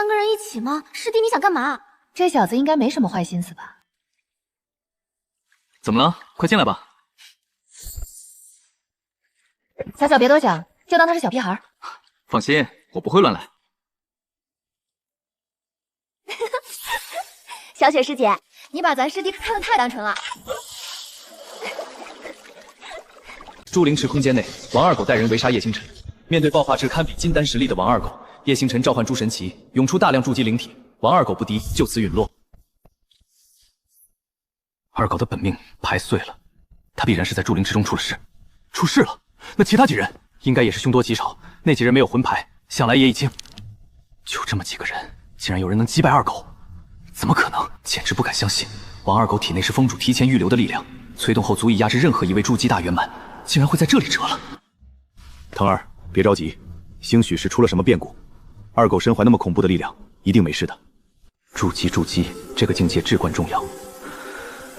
3个人一起吗？师弟，你想干嘛？这小子应该没什么坏心思吧？怎么了？快进来吧。小小别多想，就当他是小屁孩。放心，我不会乱来。小雪师姐，你把咱师弟看得太单纯了。祝灵池空间内，王二狗带人围杀叶星辰。面对爆发至堪比金丹实力的王二狗，叶星辰召唤诸神旗，涌出大量筑基灵体，王二狗不敌，就此陨落。二狗的本命牌碎了，他必然是在祝灵池中出了事。出事了，那其他几人应该也是凶多吉少。那几人没有魂牌，想来也已经……就这么几个人，竟然有人能击败二狗，怎么可能？简直不敢相信！王二狗体内是风主提前预留的力量，催动后足以压制任何一位筑基大圆满，竟然会在这里折了。腾儿，别着急，兴许是出了什么变故。二狗身怀那么恐怖的力量，一定没事的。筑基，这个境界至关重要，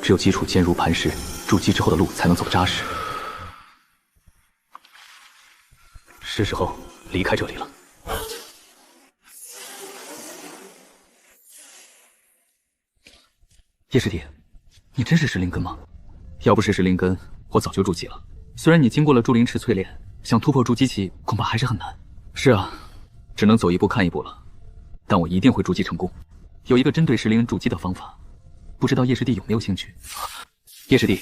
只有基础坚如磐石，筑基之后的路才能走扎实。是时候离开这里了。叶师弟，你真是石灵根吗？要不是石灵根，我早就筑基了。虽然你经过了筑灵池淬炼，想突破筑基期恐怕还是很难。是啊，只能走一步看一步了。但我一定会筑基成功。有一个针对石灵人筑基的方法，不知道叶师弟有没有兴趣？叶师弟，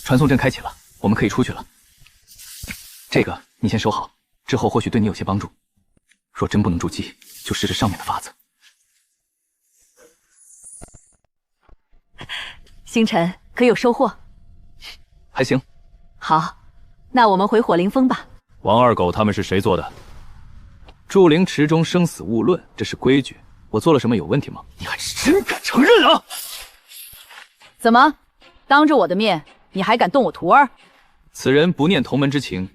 传送阵开启了，我们可以出去了。这个你先收好，之后或许对你有些帮助。若真不能筑基，就试试上面的法子。星辰可有收获？还行。好，那我们回火灵峰吧。王二狗他们是谁做的？筑灵池中生死勿论，这是规矩。我做了什么有问题吗？你还真敢承认啊！怎么，当着我的面，你还敢动我徒儿？此人不念同门之情，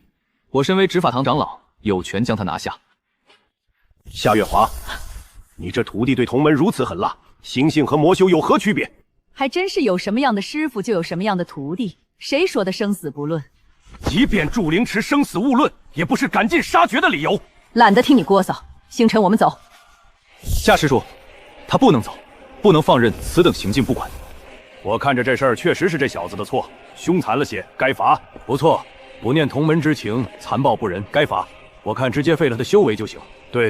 我身为执法堂长老，有权将他拿下。夏月华，你这徒弟对同门如此狠辣，星星和魔修有何区别？还真是有什么样的师傅就有什么样的徒弟，谁说的生死不论？即便筑灵池生死勿论，也不是赶尽杀绝的理由。懒得听你聒噪，星辰，我们走。夏师叔，他不能走，不能放任此等行径不管。我看着这事儿确实是这小子的错，凶残了些，该罚。不错，不念同门之情，残暴不仁，该罚。我看直接废了他修为就行。对，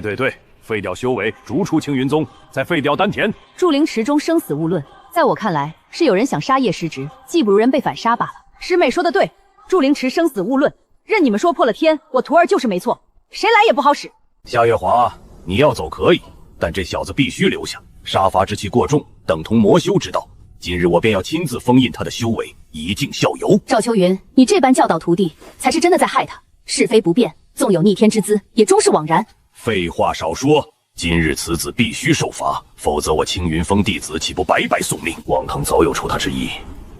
废掉修为，逐出青云宗，再废掉丹田。筑灵池中生死勿论，在我看来是有人想杀叶师侄，技不如人被反杀罢了。师妹说的对，筑灵池生死勿论，任你们说破了天，我徒儿就是没错，谁来也不好使。夏月华，你要走可以，但这小子必须留下，杀伐之气过重，等同魔修之道。今日我便要亲自封印他的修为，以儆效尤。赵秋云，你这般教导徒弟，才是真的在害他。是非不变，纵有逆天之资，也终是枉然。废话少说，今日此子必须受罚，否则我青云峰弟子岂不白白送命？王腾早有除他之意，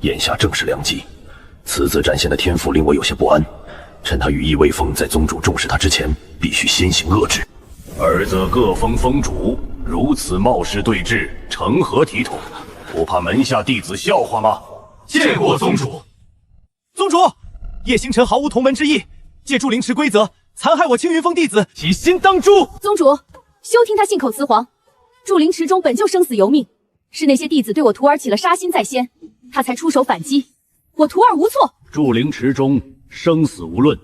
眼下正是良机。此子展现的天赋令我有些不安，趁他羽翼未丰，在宗主重视他之前，必须先行遏制。二则各封封主，如此冒失对峙，成何体统？不怕门下弟子笑话吗？见过宗主。宗主，叶星辰毫无同门之意，借助灵池规则残害我青云峰弟子，其心当诛。宗主，休听他信口雌黄。筑灵池中本就生死由命，是那些弟子对我徒儿起了杀心在先，他才出手反击，我徒儿无错。筑灵池中生死无论，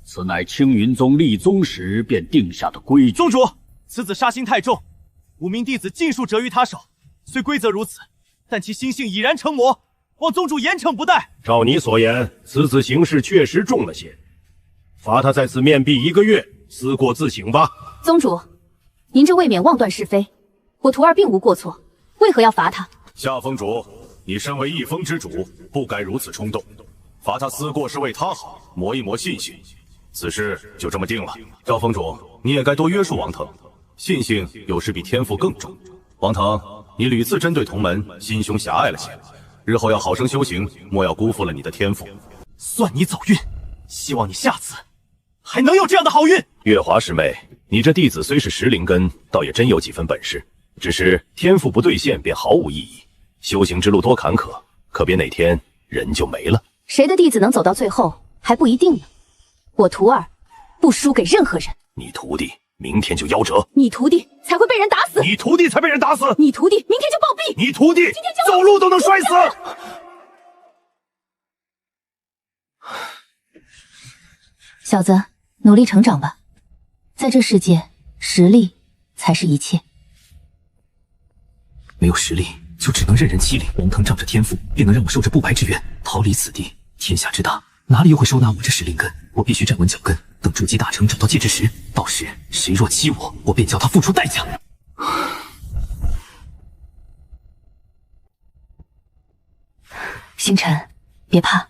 此乃青云宗立宗时便定下的规矩。宗主，此子杀心太重，5名弟子尽数折于他手。虽规则如此，但其心性已然成魔，望宗主严惩不贷。照你所言，此子行事确实重了些，罚他在此面壁1个月，思过自省吧。宗主，您这未免妄断是非，我徒儿并无过错，为何要罚他？夏峰主，你身为一峰之主，不该如此冲动。罚他思过是为他好，磨一磨信心。此事就这么定了。赵峰主，你也该多约束王腾，信性有时比天赋更重。王腾，你屡次针对同门，心胸狭隘了些，日后要好生修行，莫要辜负了你的天赋。算你走运，希望你下次还能有这样的好运。月华师妹，你这弟子虽是石灵根，倒也真有几分本事，只是天赋不兑现便毫无意义。修行之路多坎坷，可别哪天人就没了。谁的弟子能走到最后还不一定呢。我徒儿不输给任何人。你徒弟明天就夭折。你徒弟才会被人打死，你徒弟才被人打死，你徒弟明天就暴毙，你徒弟走路都能摔死。小子，努力成长吧，在这世界，实力才是一切。没有实力，就只能任人欺凌。王腾仗着天赋，便能让我受这不白之冤，逃离此地。天下之大，哪里又会收纳我这石灵根？我必须站稳脚跟，等筑基大成，找到戒指时，到时谁若欺我，我便叫他付出代价。星辰，别怕，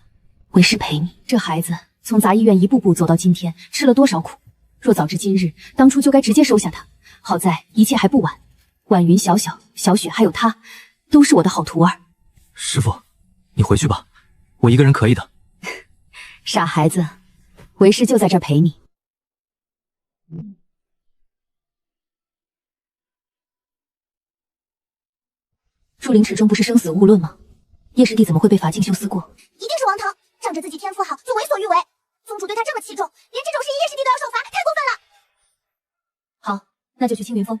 为师陪你。这孩子从杂医院一步步走到今天，吃了多少苦？若早知今日，当初就该直接收下他。好在一切还不晚。婉云、小小、小雪还有他，都是我的好徒儿。师傅，你回去吧，我一个人可以的。傻孩子，为师就在这儿陪你。祝灵池中不是生死无论吗？叶师弟怎么会被罚进修思过？一定是王腾，仗着自己天赋好就为所欲为。宗主对他这么器重，连这种事叶师弟都要受罚，太过分了。好，那就去青云峰。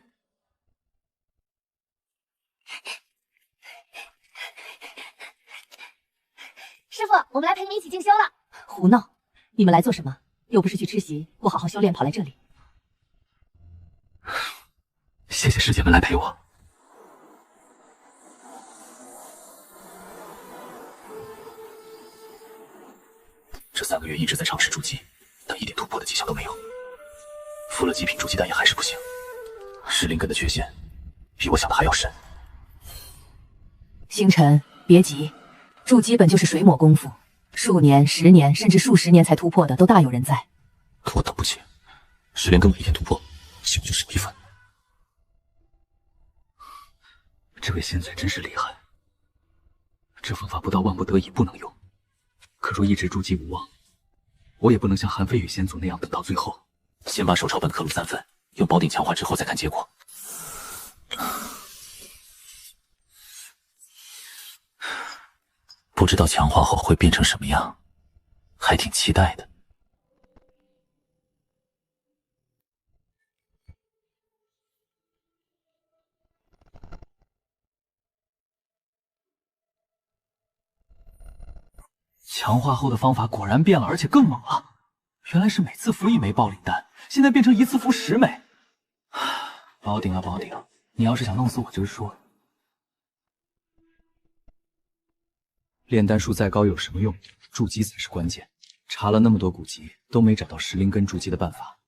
师傅，我们来陪你一起进修了。胡闹！你们来做什么？又不是去吃席，不好好修炼，跑来这里。谢谢师姐们来陪我。这3个月一直在尝试筑基，但一点突破的迹象都没有。服了极品筑基丹也还是不行。石灵根的缺陷比我想的还要深。星辰，别急，筑基本就是水抹功夫，数年、10年甚至数十年才突破的都大有人在。可我等不起，石灵根晚一天突破，小就少一分。这位仙嘴真是厉害，这方法不到万不得已不能用。可若一直筑基无望，我也不能像韩飞羽仙祖那样等到最后。先把手抄本刻录3份，用宝鼎强化之后再看结果。不知道强化后会变成什么样，还挺期待的。强化后的方法果然变了，而且更猛了。原来是每次服1枚爆灵丹，现在变成一次服10枚。宝鼎啊宝鼎，你要是想弄死我就是说。炼丹术再高有什么用？筑基才是关键。查了那么多古籍，都没找到石灵根筑基的办法。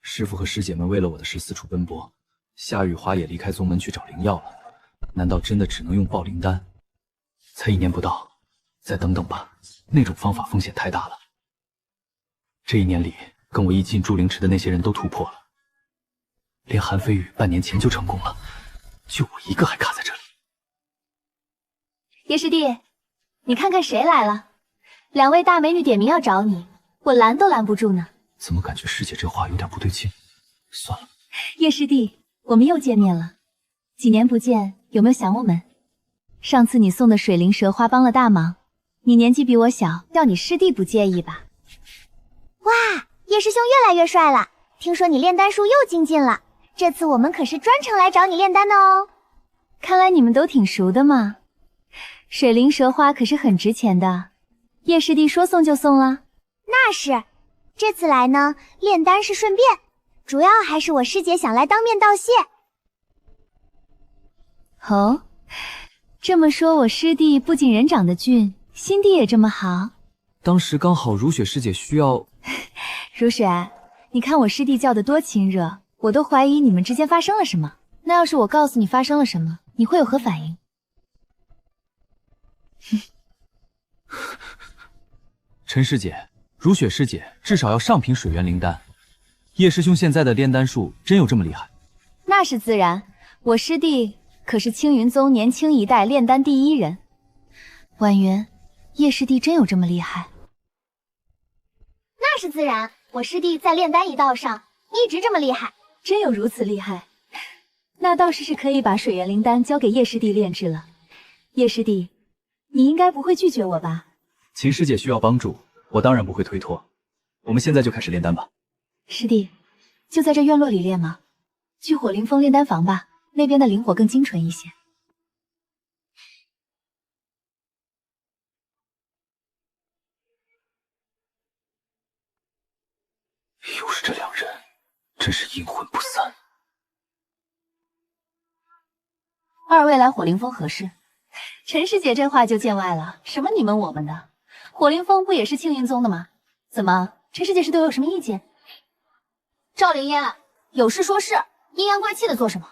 师傅和师姐们为了我的事四处奔波，夏雨华也离开宗门去找灵药了。难道真的只能用爆灵丹？才1年不到，再等等吧。那种方法风险太大了。这1年里，跟我一进筑灵池的那些人都突破了，连韩飞羽半年前就成功了，就我一个还卡在这里。叶师弟，你看看谁来了？2位大美女点名要找你，我拦都拦不住呢。怎么感觉师姐这话有点不对劲？算了。叶师弟，我们又见面了，几年不见，有没有想我们？上次你送的水灵蛇花帮了大忙，你年纪比我小，叫你师弟不介意吧？哇，叶师兄越来越帅了，听说你炼丹术又精进了，这次我们可是专程来找你炼丹的哦。看来你们都挺熟的嘛。水灵蛇花可是很值钱的，叶师弟说送就送了。那是，这次来呢，炼丹是顺便，主要还是我师姐想来当面道谢。哦，这么说我师弟不仅人长得俊，心地也这么好。当时刚好如雪师姐需要。如雪，你看我师弟叫得多亲热，我都怀疑你们之间发生了什么。那要是我告诉你发生了什么，你会有何反应？陈师姐，如雪师姐至少要上品水源灵丹。叶师兄现在的炼丹术真有这么厉害？那是自然，我师弟可是青云宗年轻一代炼丹第1人。婉云，叶师弟真有这么厉害？那是自然，我师弟在炼丹一道上一直这么厉害。真有如此厉害？那倒是可以把水源灵丹交给叶师弟炼制了。叶师弟，你应该不会拒绝我吧？秦师姐需要帮助，我当然不会推脱。我们现在就开始炼丹吧。师弟，就在这院落里练吗？去火灵峰炼丹房吧，那边的灵火更精纯一些。又是这两人，真是阴魂不散。二位来火灵峰何事？陈师姐这话就见外了，什么你们我们的，火灵峰不也是青云宗的吗？怎么，陈师姐是对我有什么意见？赵灵烟，有事说事，阴阳怪气的做什么？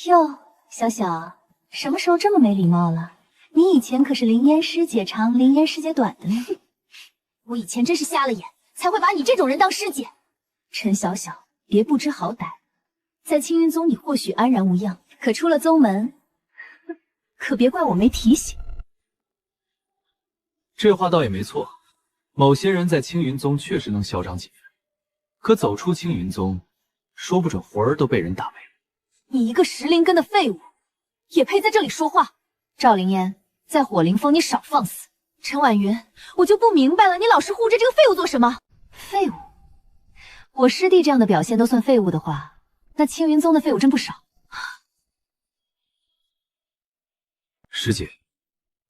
哟，小小，什么时候这么没礼貌了？你以前可是灵烟师姐长，灵烟师姐短的呢。我以前真是瞎了眼，才会把你这种人当师姐。陈小小，别不知好歹，在青云宗你或许安然无恙，可出了宗门，可别怪我没提醒。这话倒也没错，某些人在青云宗确实能嚣张几分，可走出青云宗，说不准魂儿都被人打没了。你一个10灵根的废物，也配在这里说话？赵灵烟，在火灵峰你少放肆！陈婉云，我就不明白了，你老是护着这个废物做什么？废物？我师弟这样的表现都算废物的话，那青云宗的废物真不少。师姐，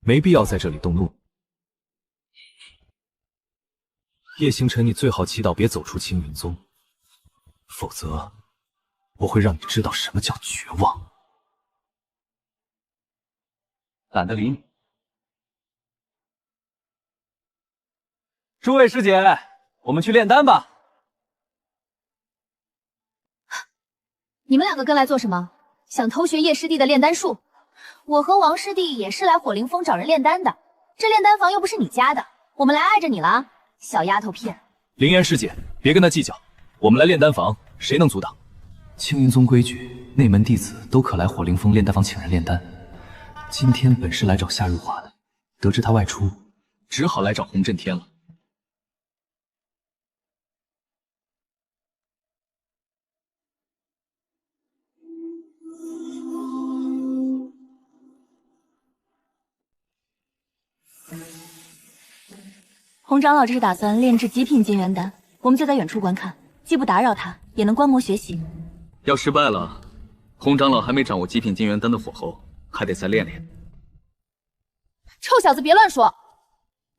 没必要在这里动怒。叶星辰，你最好祈祷别走出青云宗，否则我会让你知道什么叫绝望。懒得理你。诸位师姐，我们去炼丹吧。你们两个跟来做什么？想偷学叶师弟的炼丹术？我和王师弟也是来火灵峰找人炼丹的，这炼丹房又不是你家的，我们来碍着你了？小丫头片！灵烟师姐，别跟他计较，我们来炼丹房，谁能阻挡？青云宗规矩，内门弟子都可来火灵峰炼丹房请人炼丹。今天本是来找夏日华的，得知他外出，只好来找洪震天了。洪长老这是打算炼制极品金元丹，我们就在远处观看，既不打扰他，也能观摩学习。要失败了，洪长老还没掌握极品金元丹的火候，还得再练练。臭小子，别乱说！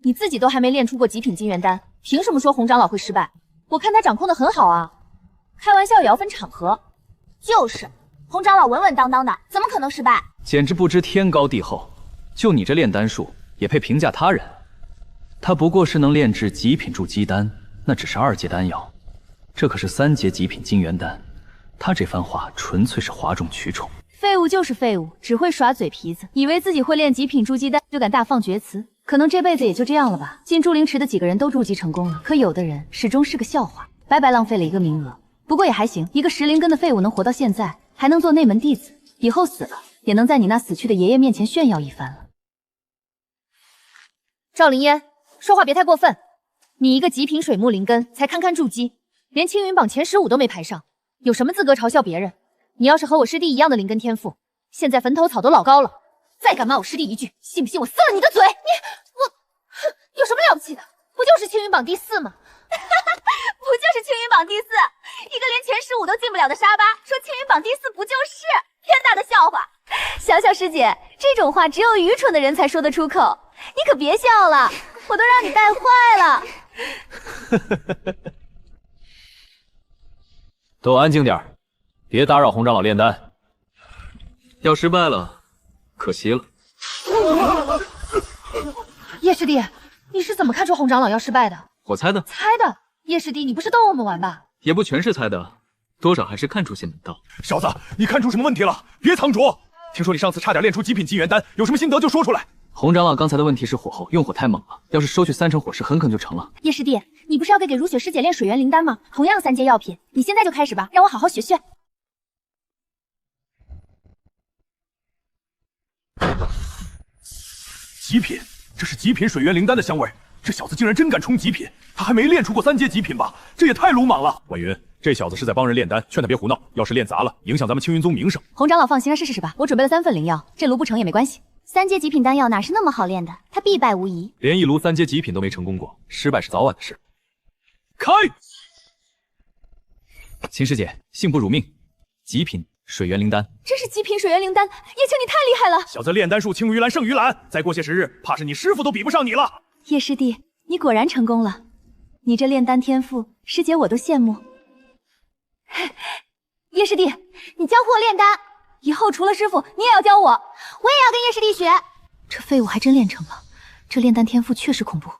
你自己都还没练出过极品金元丹，凭什么说洪长老会失败？我看他掌控的很好啊。开玩笑也要分场合。就是，洪长老稳稳当当的，怎么可能失败？简直不知天高地厚，就你这炼丹术，也配评价他人？他不过是能炼制极品筑基丹，那只是2阶丹药，这可是3阶极品金元丹。他这番话纯粹是哗众取宠。废物就是废物，只会耍嘴皮子，以为自己会炼极品筑基丹就敢大放厥词，可能这辈子也就这样了吧。进筑灵池的几个人都筑基成功了，可有的人始终是个笑话，白白浪费了一个名额。不过也还行，一个10灵根的废物能活到现在，还能做内门弟子，以后死了也能在你那死去的爷爷面前炫耀一番了。赵灵烟，说话别太过分！你一个极品水木灵根，才堪堪筑基，连青云榜前15都没排上，有什么资格嘲笑别人？你要是和我师弟一样的灵根天赋，现在坟头草都老高了，再敢骂我师弟一句，信不信我撕了你的嘴？我有什么了不起的？不就是青云榜第4吗？不就是青云榜第4，一个连前15都进不了的沙巴，说青云榜第4不就是天大的笑话？小小师姐，这种话只有愚蠢的人才说得出口，你可别笑了，我都让你带坏了。都安静点，别打扰洪长老炼丹。要失败了，可惜了。叶师弟，你是怎么看出洪长老要失败的？我猜的。猜的？叶师弟，你不是逗我们玩吧？也不全是猜的，多少还是看出些门道。小子，你看出什么问题了？别藏拙！听说你上次差点炼出极品金元丹，有什么心得就说出来。洪长老刚才的问题是火候，用火太猛了，要是收去3成火势，很可能就成了。叶师弟，你不是要给如雪师姐炼水源灵丹吗？同样3阶药品，你现在就开始吧，让我好好学学。极品，这是极品水源灵丹的香味。这小子竟然真敢冲极品，他还没练出过3阶极品吧？这也太鲁莽了。婉云，这小子是在帮人炼丹，劝他别胡闹，要是练砸了，影响咱们青云宗名声。洪长老放心，让试试吧，我准备了3份灵药，这炉不成也没关系。3阶极品丹药哪是那么好炼的，他必败无疑。连一炉3阶极品都没成功过，失败是早晚的事。开！秦师姐，幸不辱命，极品水源灵丹。这是极品水源灵丹，叶青你太厉害了！小子炼丹术轻于蓝胜于蓝，再过些时日，怕是你师傅都比不上你了。叶师弟，你果然成功了，你这炼丹天赋，师姐我都羡慕。叶师弟，你教会我炼丹，以后除了师傅，你也要教我，我也要跟叶师弟学。这废物还真练成了，这炼丹天赋确实恐怖。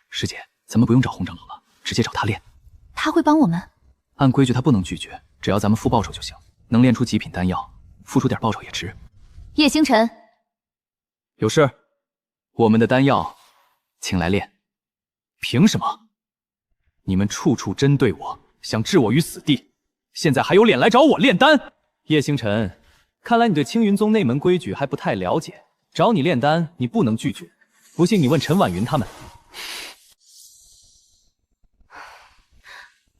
师姐，咱们不用找洪长老了，直接找他练。他会帮我们？按规矩他不能拒绝，只要咱们付报酬就行。能炼出极品丹药，付出点报酬也值。叶星辰，有事？我们的丹药，请来炼。凭什么？你们处处针对我，想置我于死地，现在还有脸来找我炼丹？叶星辰，看来你对青云宗内门规矩还不太了解。找你炼丹，你不能拒绝。不信你问陈婉云他们。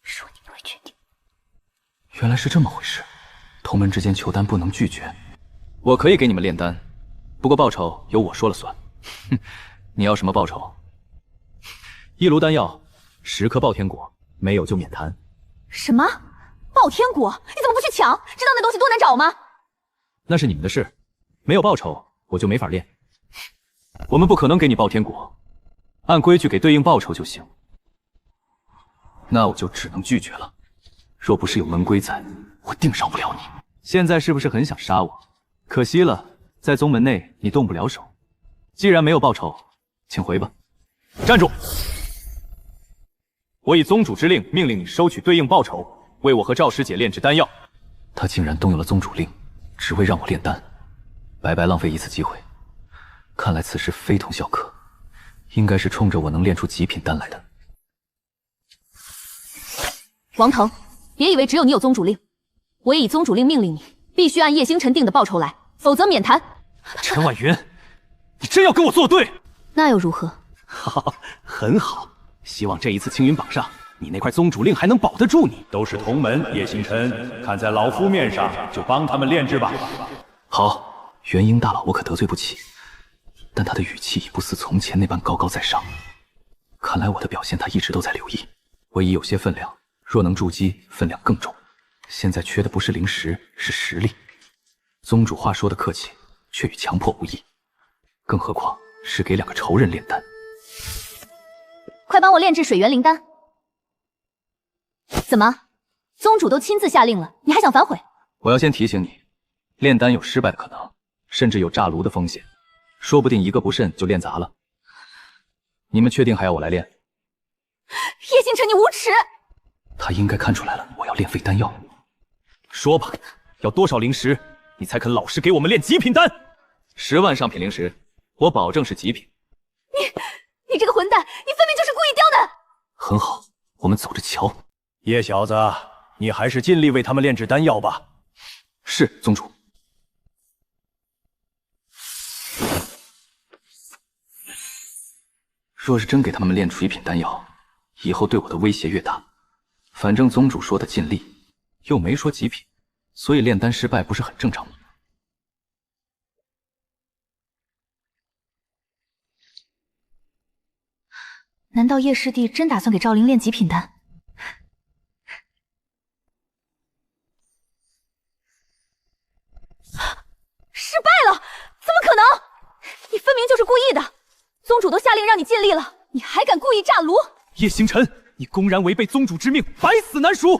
说你会决定。原来是这么回事。同门之间求丹不能拒绝，我可以给你们炼丹，不过报酬由我说了算。哼，你要什么报酬？1炉丹药，10颗爆天果，没有就免谈。什么？爆天果？你怎么不去抢？知道那东西多难找吗？那是你们的事，没有报酬我就没法炼。我们不可能给你爆天果，按规矩给对应报酬就行。那我就只能拒绝了。若不是有门规在，我定饶不了你。现在是不是很想杀我？可惜了，在宗门内你动不了手。既然没有报酬，请回吧。站住！我以宗主之令命令你收取对应报酬，为我和赵师姐炼制丹药。他竟然动用了宗主令，只为让我炼丹，白白浪费一次机会。看来此事非同小可，应该是冲着我能炼出极品丹来的。王腾，别以为只有你有宗主令，我也以宗主令命令你，必须按叶星辰定的报酬来，否则免谈。陈婉云，你真要跟我作对？那又如何？好，很好。希望这一次青云榜上，你那块宗主令还能保得住你。都是同门，叶星辰，看在老夫面上，就帮他们炼制吧。好，元婴大佬我可得罪不起，但他的语气已不似从前那般高高在上。看来我的表现他一直都在留意。我已有些分量，若能筑基，分量更重。现在缺的不是灵石，是实力。宗主话说的客气，却与强迫无异，更何况是给2个仇人炼丹。快帮我炼制水源灵丹！怎么，宗主都亲自下令了，你还想反悔？我要先提醒你，炼丹有失败的可能，甚至有炸炉的风险，说不定一个不慎就炼砸了。你们确定还要我来炼？叶星辰，你无耻！他应该看出来了，我要炼废丹药。说吧，要多少灵石，你才肯老实给我们炼极品丹？10万上品灵石，我保证是极品。你这个混蛋，你分明就是故意刁难！很好，我们走着瞧。叶小子，你还是尽力为他们炼制丹药吧。是，宗主。若是真给他们炼出一品丹药，以后对我的威胁越大。反正宗主说的尽力，又没说极品，所以炼丹失败不是很正常吗？难道叶师弟真打算给赵灵炼极品丹？失败了？怎么可能？你分明就是故意的！宗主都下令让你尽力了，你还敢故意炸炉？叶星辰，你公然违背宗主之命，百死难赎！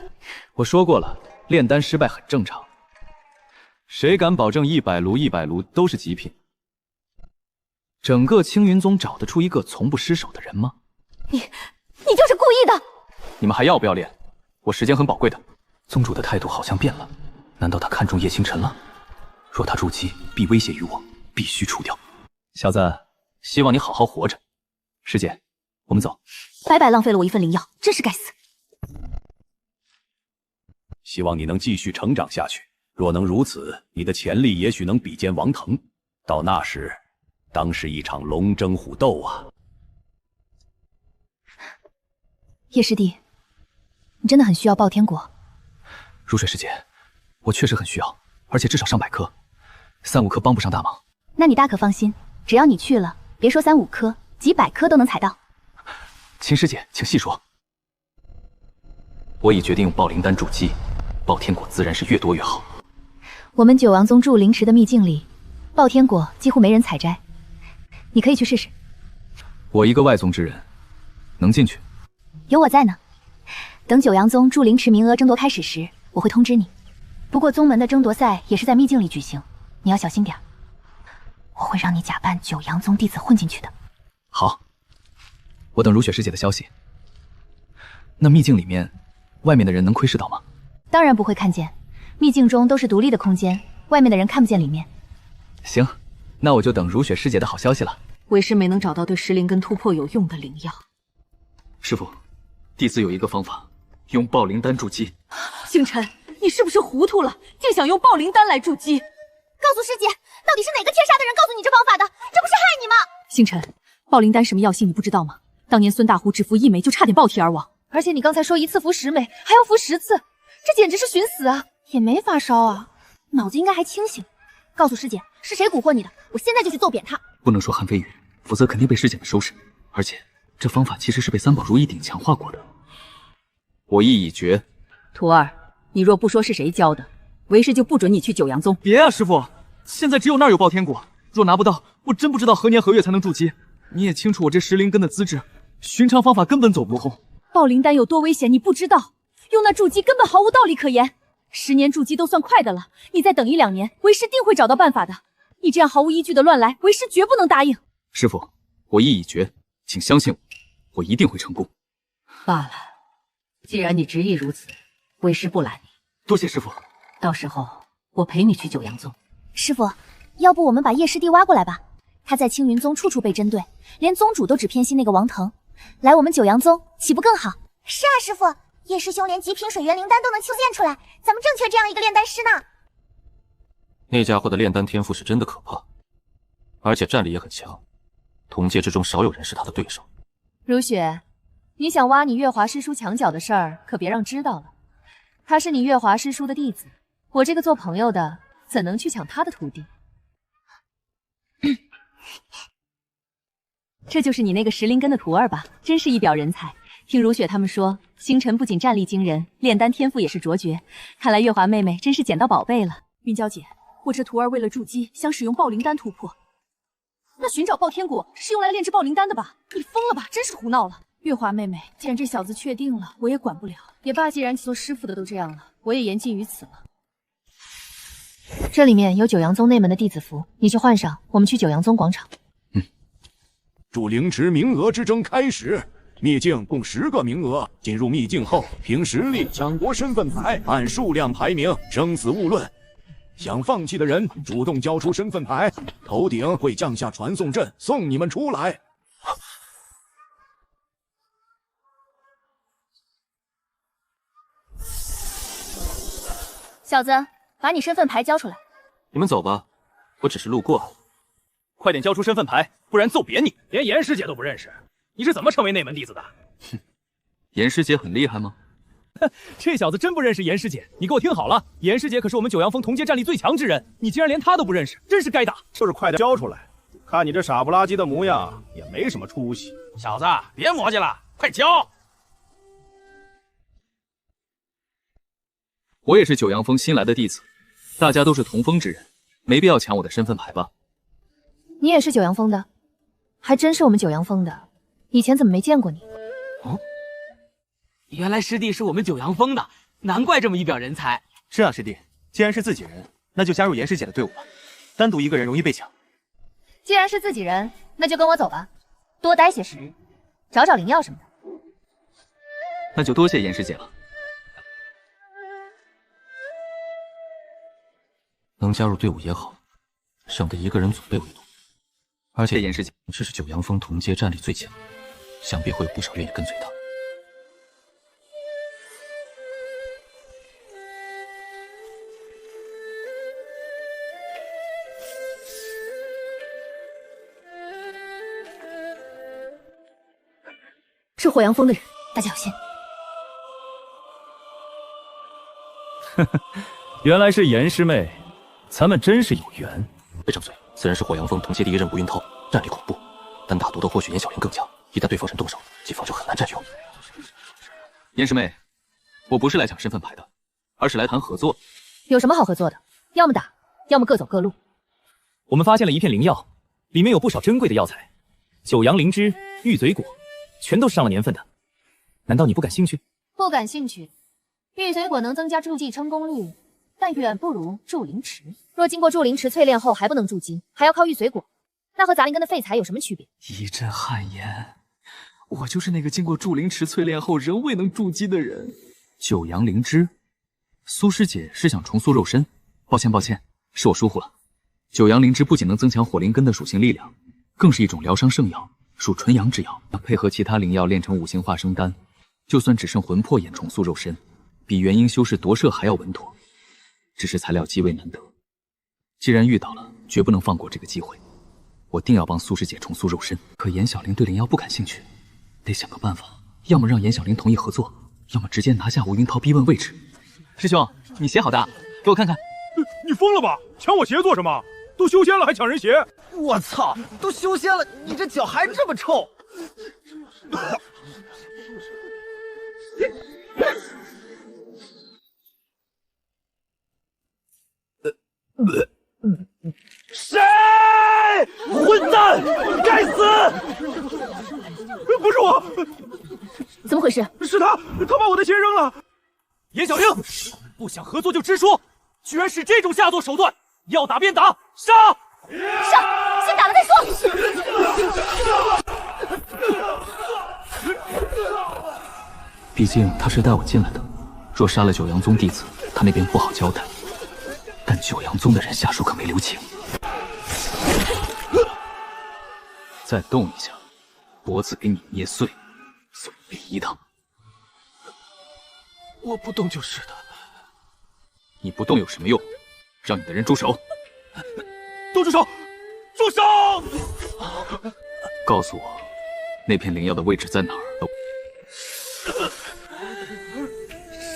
我说过了，炼丹失败很正常。谁敢保证100炉都是极品？整个青云宗找得出一个从不失手的人吗？你就是故意的！你们还要不要练？我时间很宝贵的。宗主的态度好像变了，难道他看中叶星辰了？若他筑基，必威胁于我，必须除掉。小子，希望你好好活着。师姐，我们走。白白浪费了我一份灵药，真是该死。希望你能继续成长下去。若能如此，你的潜力也许能比肩王腾。到那时，当是一场龙争虎斗啊！叶师弟，你真的很需要爆天果。如水师姐，我确实很需要，而且至少上100颗，3、5颗帮不上大忙。那你大可放心，只要你去了，别说3、5颗，几百颗都能采到。秦师姐，请细说。我已决定用爆灵丹筑基，爆天果自然是越多越好。我们九阳宗筑灵池的秘境里，爆天果几乎没人采摘，你可以去试试。我一个外宗之人，能进去？有我在呢。等九阳宗筑灵池名额争夺开始时，我会通知你。不过宗门的争夺赛也是在秘境里举行，你要小心点。我会让你假扮九阳宗弟子混进去的。好，我等如雪师姐的消息。那秘境里面，外面的人能窥视到吗？当然不会看见，秘境中都是独立的空间，外面的人看不见里面。行，那我就等如雪师姐的好消息了。为师没能找到对石灵根突破有用的灵药。师傅，弟子有一个方法，用爆灵丹筑基。星辰，你是不是糊涂了？竟想用爆灵丹来筑基？告诉师姐，到底是哪个天杀的人告诉你这方法的？这不是害你吗？星辰，爆灵丹什么药性你不知道吗？当年孙大虎只服1枚就差点爆体而亡，而且你刚才说1次服10枚，还要服10次，这简直是寻死啊！也没发烧啊，脑子应该还清醒。告诉师姐，是谁蛊惑你的？我现在就去揍扁他。不能说韩非语，否则肯定被师姐们收拾。而且这方法其实是被三宝如意鼎强化过的。我意已决。徒儿，你若不说是谁教的，为师就不准你去九阳宗。别啊，师傅，现在只有那儿有爆天果，若拿不到，我真不知道何年何月才能筑基。你也清楚我这石灵根的资质，寻常方法根本走不通。爆灵丹有多危险，你不知道，用那筑基根本毫无道理可言。10年筑基都算快的了，你再等1、2年，为师定会找到办法的。你这样毫无依据的乱来，为师绝不能答应。师傅，我意已决，请相信我，我一定会成功。罢了，既然你执意如此，为师不拦你。多谢师傅。到时候我陪你去九阳宗。师傅，要不我们把叶师弟挖过来吧？他在青云宗处处被针对，连宗主都只偏心那个王腾，来我们九阳宗岂不更好？是啊，师傅，叶师兄连极品水元灵丹都能修炼出来，咱们正缺这样一个炼丹师呢。那家伙的炼丹天赋是真的可怕，而且战力也很强，同阶之中少有人是他的对手。如雪，你想挖你月华师叔墙角的事儿，可别让知道了。他是你月华师叔的弟子，我这个做朋友的怎能去抢他的徒弟？这就是你那个石灵根的徒儿吧？真是一表人才。听如雪他们说，星辰不仅战力惊人，炼丹天赋也是卓绝。看来月华妹妹真是捡到宝贝了。云娇姐，我这徒儿为了筑基，想使用爆灵丹突破。那寻找爆天果是用来炼制爆灵丹的吧？你疯了吧？真是胡闹了。月华妹妹，既然这小子确定了，我也管不了。也罢，既然做师傅的都这样了，我也言尽于此了。这里面有九阳宗内门的弟子服，你去换上，我们去九阳宗广场。筑灵池名额之争开始，秘境共10个名额。进入秘境后，凭实力抢夺身份牌，按数量排名，生死勿论。想放弃的人主动交出身份牌，头顶会降下传送阵，送你们出来。小子，把你身份牌交出来。你们走吧，我只是路过。快点交出身份牌，不然揍扁你！连严师姐都不认识，你是怎么成为内门弟子的？哼，严师姐很厉害吗？这小子真不认识严师姐，你给我听好了，严师姐可是我们九阳峰同阶战力最强之人，你竟然连她都不认识，真是该打！就是快点交出来，看你这傻不拉几的模样，也没什么出息。小子，别磨叽了，快交！我也是九阳峰新来的弟子，大家都是同峰之人，没必要抢我的身份牌吧？你也是九阳峰的？还真是我们九阳峰的，以前怎么没见过你？哦，原来师弟是我们九阳峰的，难怪这么一表人才。是啊，师弟，既然是自己人，那就加入严师姐的队伍吧。单独一个人容易被抢。既然是自己人，那就跟我走吧，多待些时日，找找灵药什么的。那就多谢严师姐了。能加入队伍也好，省得一个人总被围堵。而且严师姐，这是九阳峰同阶战力最强，想必会有不少愿意跟随他。是火阳峰的人，大家小心。原来是严师妹，咱们真是有缘。别张嘴，此人是火阳峰同阶第一任吴云涛，战力恐怖，单打独斗或许严小玲更强，一旦对方人动手，己方就很难占优。严师妹，我不是来抢身份牌的，而是来谈合作。有什么好合作的？要么打，要么各走各路。我们发现了一片灵药，里面有不少珍贵的药材，九阳灵芝、玉嘴果，全都是上了年份的。难道你不感兴趣？不感兴趣。玉嘴果能增加筑基成功率，但远不如筑灵池。若经过筑灵池淬炼后还不能筑基，还要靠玉嘴果，那和杂灵根的废材有什么区别？一阵汗颜，我就是那个经过筑灵池淬炼后仍未能筑基的人。九阳灵芝，苏师姐是想重塑肉身？抱歉，是我疏忽了。九阳灵芝不仅能增强火灵根的属性力量，更是一种疗伤圣药，属纯阳之药，配合其他灵药炼成五行化生丹，就算只剩魂魄眼重塑肉身，比元婴修士夺舍还要稳妥。只是材料极为难得，既然遇到了，绝不能放过这个机会。我定要帮苏师姐重塑肉身。可严小玲对灵药不感兴趣，得想个办法，要么让严小玲同意合作，要么直接拿下吴云涛逼问位置。师兄，你鞋好大，给我看看。你疯了吧？抢我鞋做什么？都修仙了还抢人鞋？我操！都修仙了，你这脚还这么臭！谁？混蛋！该死！不是我，怎么回事？是他把我的鞋扔了。严小玲，不想合作就直说，居然使这种下作手段！要打便打，杀！上，先打了再说。毕竟他是带我进来的，若杀了九阳宗弟子，他那边不好交代。但九阳宗的人下手可没留情，再动一下，脖子给你捏碎，送殡仪堂。我不动就是的。你不动有什么用？让你的人住手！都住手！住手！告诉我，那片灵药的位置在哪儿？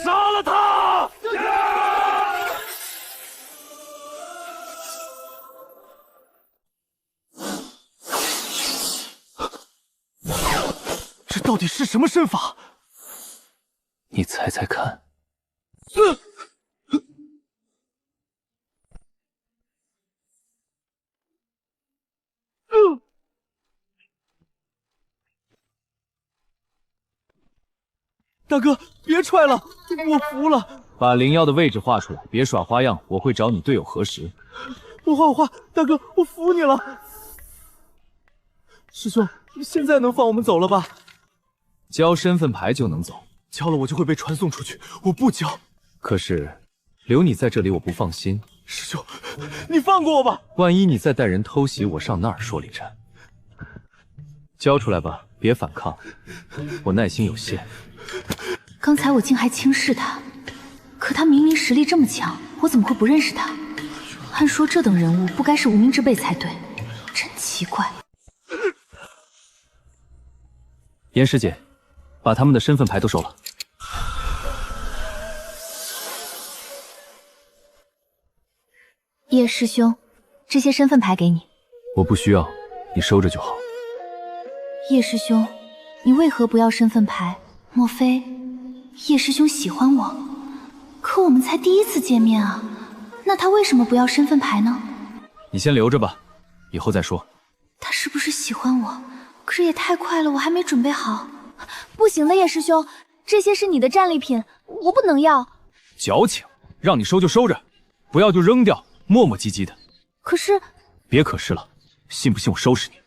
杀了他！这到底是什么身法？你猜猜看。大哥，别踹了，我服了。把灵药的位置画出来，别耍花样，我会找你队友核实。我画，大哥，我服你了。师兄，现在能放我们走了吧？交身份牌就能走，交了我就会被传送出去，我不交。可是留你在这里我不放心。师兄，你放过我吧。万一你再带人偷袭，我上那儿说理去。交出来吧，别反抗，我耐心有限。刚才我竟还轻视他，可他明明实力这么强，我怎么会不认识他？按说这等人物不该是无名之辈才对，真奇怪。严师姐，把他们的身份牌都收了。叶师兄，这些身份牌给你。我不需要，你收着就好。叶师兄，你为何不要身份牌？莫非叶师兄喜欢我？可我们才第一次见面啊，那他为什么不要身份牌呢？你先留着吧，以后再说。他是不是喜欢我？可是也太快了，我还没准备好。不行了，叶师兄，这些是你的战利品，我不能要。矫情，让你收就收着，不要就扔掉，磨磨唧唧的。可是……别可是了，信不信我收拾你？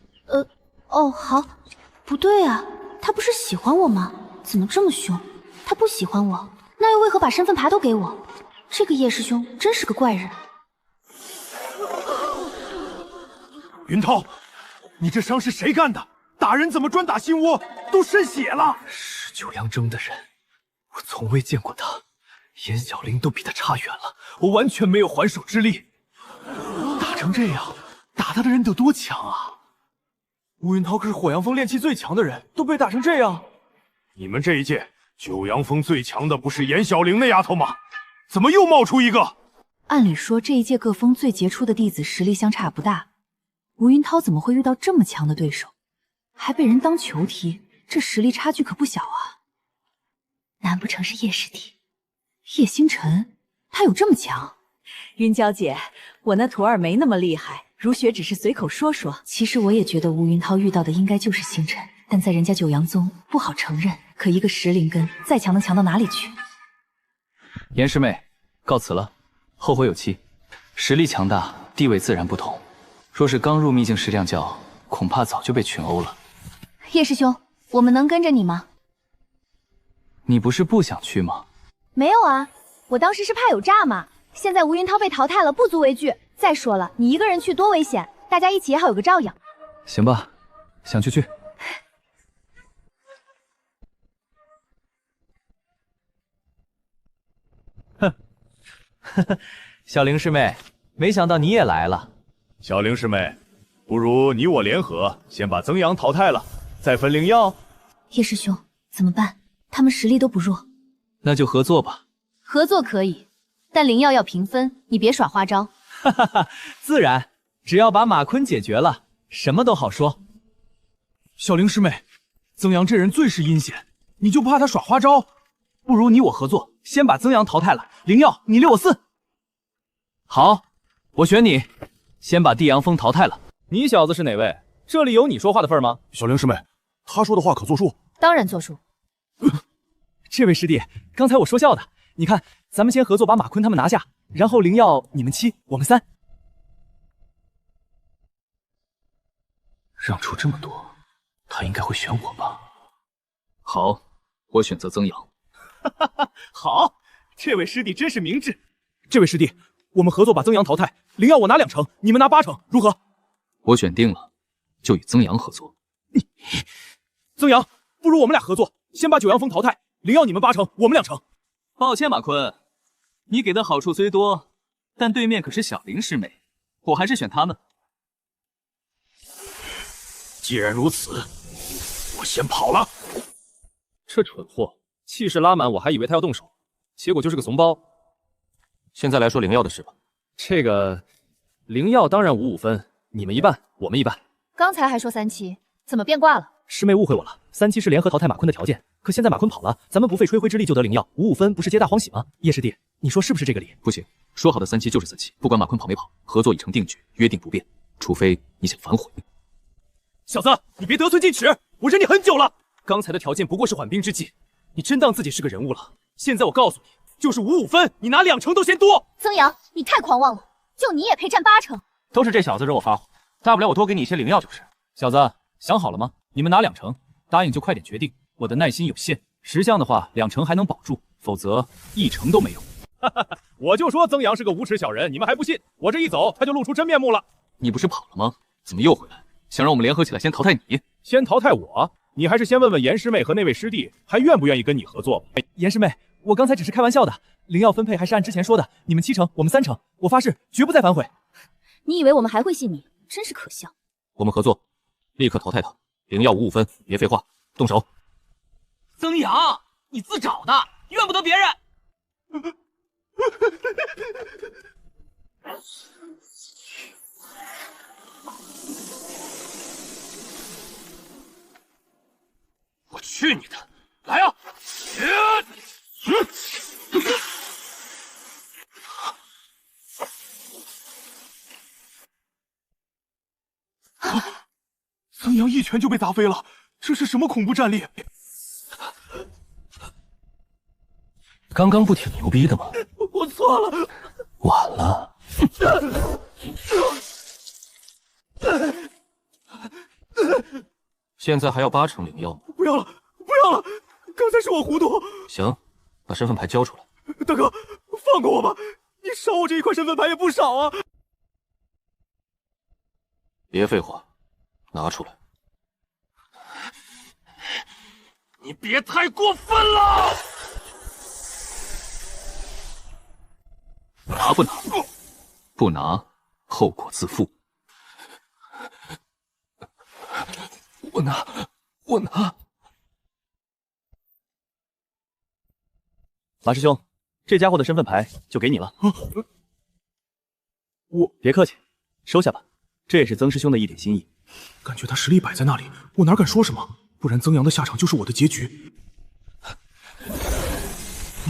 哦，好。不对啊，他不是喜欢我吗？怎么这么凶？他不喜欢我，那又为何把身份牌都给我？这个叶师兄真是个怪人。云涛，你这伤是谁干的？打人怎么专打心窝？都渗血了。是九阳征的人，我从未见过他，严小玲都比他差远了，我完全没有还手之力。打成这样，打他的人得多强啊！吴云涛可是火阳峰炼气最强的人，都被打成这样。你们这一届九阳峰最强的不是严小玲那丫头吗？怎么又冒出一个？按理说这一届各峰最杰出的弟子实力相差不大，吴云涛怎么会遇到这么强的对手，还被人当球踢？这实力差距可不小啊！难不成是叶师弟？叶星辰，他有这么强？云娇姐，我那徒儿没那么厉害，如雪只是随口说说。其实我也觉得吴云涛遇到的应该就是星辰，但在人家九阳宗不好承认。可一个10灵根，再强能强到哪里去？严师妹，告辞了，后会有期。实力强大，地位自然不同。若是刚入秘境时亮教，恐怕早就被群殴了。叶师兄，我们能跟着你吗？你不是不想去吗？没有啊，我当时是怕有诈嘛。现在吴云涛被淘汰了，不足为惧。再说了，你一个人去多危险，大家一起也好有个照应。行吧，想去去。小玲师妹，没想到你也来了。小玲师妹，不如你我联合，先把曾阳淘汰了，再分灵药。叶师兄，怎么办？他们实力都不弱。那就合作吧。合作可以，但灵药要平分，你别耍花招。哈哈哈，自然，只要把马坤解决了，什么都好说。小玲师妹，曾阳这人最是阴险，你就不怕他耍花招？不如你我合作，先把曾阳淘汰了，灵药你6我4。好，我选你，先把地阳峰淘汰了。你小子是哪位？这里有你说话的份吗？小玲师妹，他说的话可作数？当然作数。这位师弟，刚才我说笑的。你看，咱们先合作把马坤他们拿下，然后灵药你们7，我们3。让出这么多，他应该会选我吧？好，我选择曾阳。好，这位师弟真是明智。这位师弟，我们合作把曾阳淘汰，灵药我拿2成，你们拿8成，如何？我选定了，就与曾阳合作。曾阳，不如我们俩合作，先把九阳峰淘汰，灵药你们8成，我们2成。抱歉，马坤，你给的好处虽多，但对面可是小玲师妹，我还是选他们。既然如此，我先跑了。这蠢货，气势拉满，我还以为他要动手，结果就是个怂包。现在来说灵药的事吧。这个灵药当然5-5分，你们一半，我们一半。刚才还说3期，怎么变卦了？师妹误会我了，3期是联合淘汰马坤的条件，可现在马坤跑了，咱们不费吹灰之力就得灵药，5-5分不是皆大欢喜吗？叶师弟，你说是不是这个理？不行，说好的3期就是3期，不管马坤跑没跑，合作已成定局，约定不变，除非你想反悔。小子，你别得寸进尺，我忍你很久了。刚才的条件不过是缓兵之计，你真当自己是个人物了？现在我告诉你，就是5-5分，你拿2成都嫌多。曾阳，你太狂妄了，就你也配占8成？都是这小子惹我发火，大不了我多给你一些灵药就是。小子，想好了吗？你们拿2成，答应就快点决定，我的耐心有限。识相的话，2成还能保住，否则1成都没有。我就说曾阳是个无耻小人，你们还不信？我这一走，他就露出真面目了。你不是跑了吗？怎么又回来？想让我们联合起来先淘汰你？先淘汰我？你还是先问问严师妹和那位师弟，还愿不愿意跟你合作吧？严师妹，我刚才只是开玩笑的，灵药分配还是按之前说的，你们7成，我们3成，我发誓绝不再反悔。你以为我们还会信你？真是可笑。我们合作，立刻淘汰他，灵药5-5分，别废话，动手。曾阳，你自找的，怨不得别人。我去你的！来啊！曾阳一拳就被砸飞了，这是什么恐怖战力？刚刚不挺牛逼的吗？我错了，晚了。现在还要8成灵药吗？不要了，不要了！刚才是我糊涂。行，把身份牌交出来。大哥，放过我吧！你少我这一块身份牌也不少啊！别废话，拿出来！你别太过分了！拿不拿？不拿，后果自负。我拿，我拿。马师兄，这家伙的身份牌就给你了。我别客气，收下吧，这也是曾师兄的一点心意。感觉他实力摆在那里，我哪敢说什么？不然曾阳的下场就是我的结局。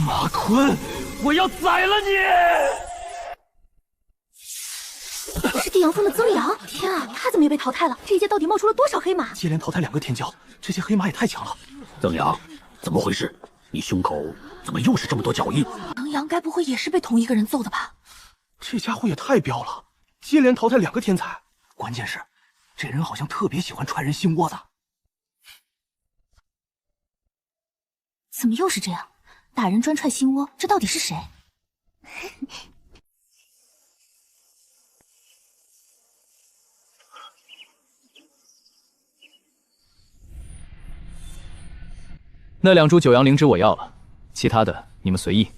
马坤，我要宰了你！是帝阳峰的曾阳，天啊，他怎么也被淘汰了？这一届到底冒出了多少黑马？接连淘汰2个天骄，这些黑马也太强了。曾阳，怎么回事？你胸口怎么又是这么多脚印？曾阳该不会也是被同一个人揍的吧？这家伙也太彪了，接连淘汰2个天才，关键是这人好像特别喜欢踹人心窝子。怎么又是这样？打人专踹心窝，这到底是谁？那2株九阳灵芝我要了，其他的你们随意。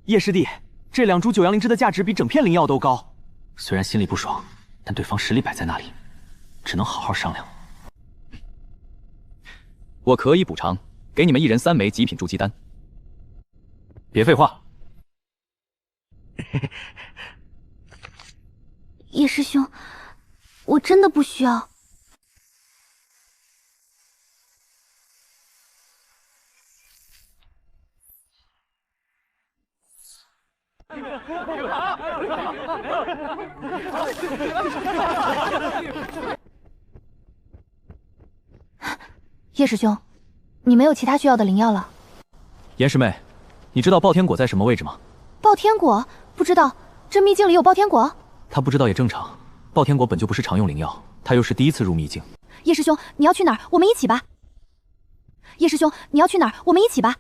叶师弟，这2株九阳灵芝的价值比整片灵药都高。虽然心里不爽，但对方实力摆在那里，只能好好商量。我可以补偿，给你们1人3枚极品筑基丹。别废话。叶师兄，我真的不需要。叶师兄，你没有其他需要的灵药了？严师妹，你知道爆天果在什么位置吗？爆天果？不知道。这秘境里有爆天果？他不知道也正常，爆天果本就不是常用灵药，他又是第一次入秘境。叶师兄，你要去哪儿？我们一起吧。叶师兄，你要去哪儿？我们一起吧。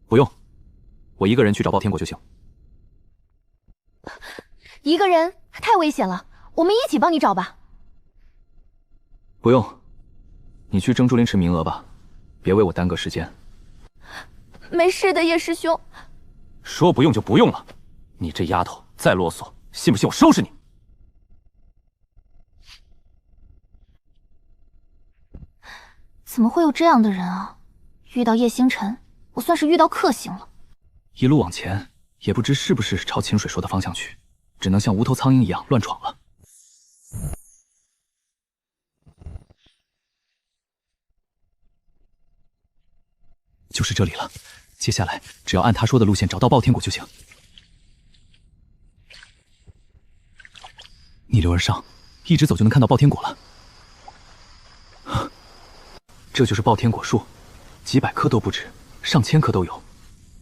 不用，我一个人去找爆天果就行。一个人太危险了，我们一起帮你找吧。不用，你去争竹林池名额吧，别为我耽搁时间。没事的，叶师兄。说不用就不用了，你这丫头再啰嗦，信不信我收拾你？怎么会有这样的人啊？遇到叶星辰，我算是遇到克星了。一路往前，也不知是不是朝秦水说的方向去，只能像无头苍蝇一样乱闯了。就是这里了，接下来只要按他说的路线找到爆天果就行。逆流而上，一直走就能看到爆天果了。这就是爆天果树，几百棵都不止，上千棵都有。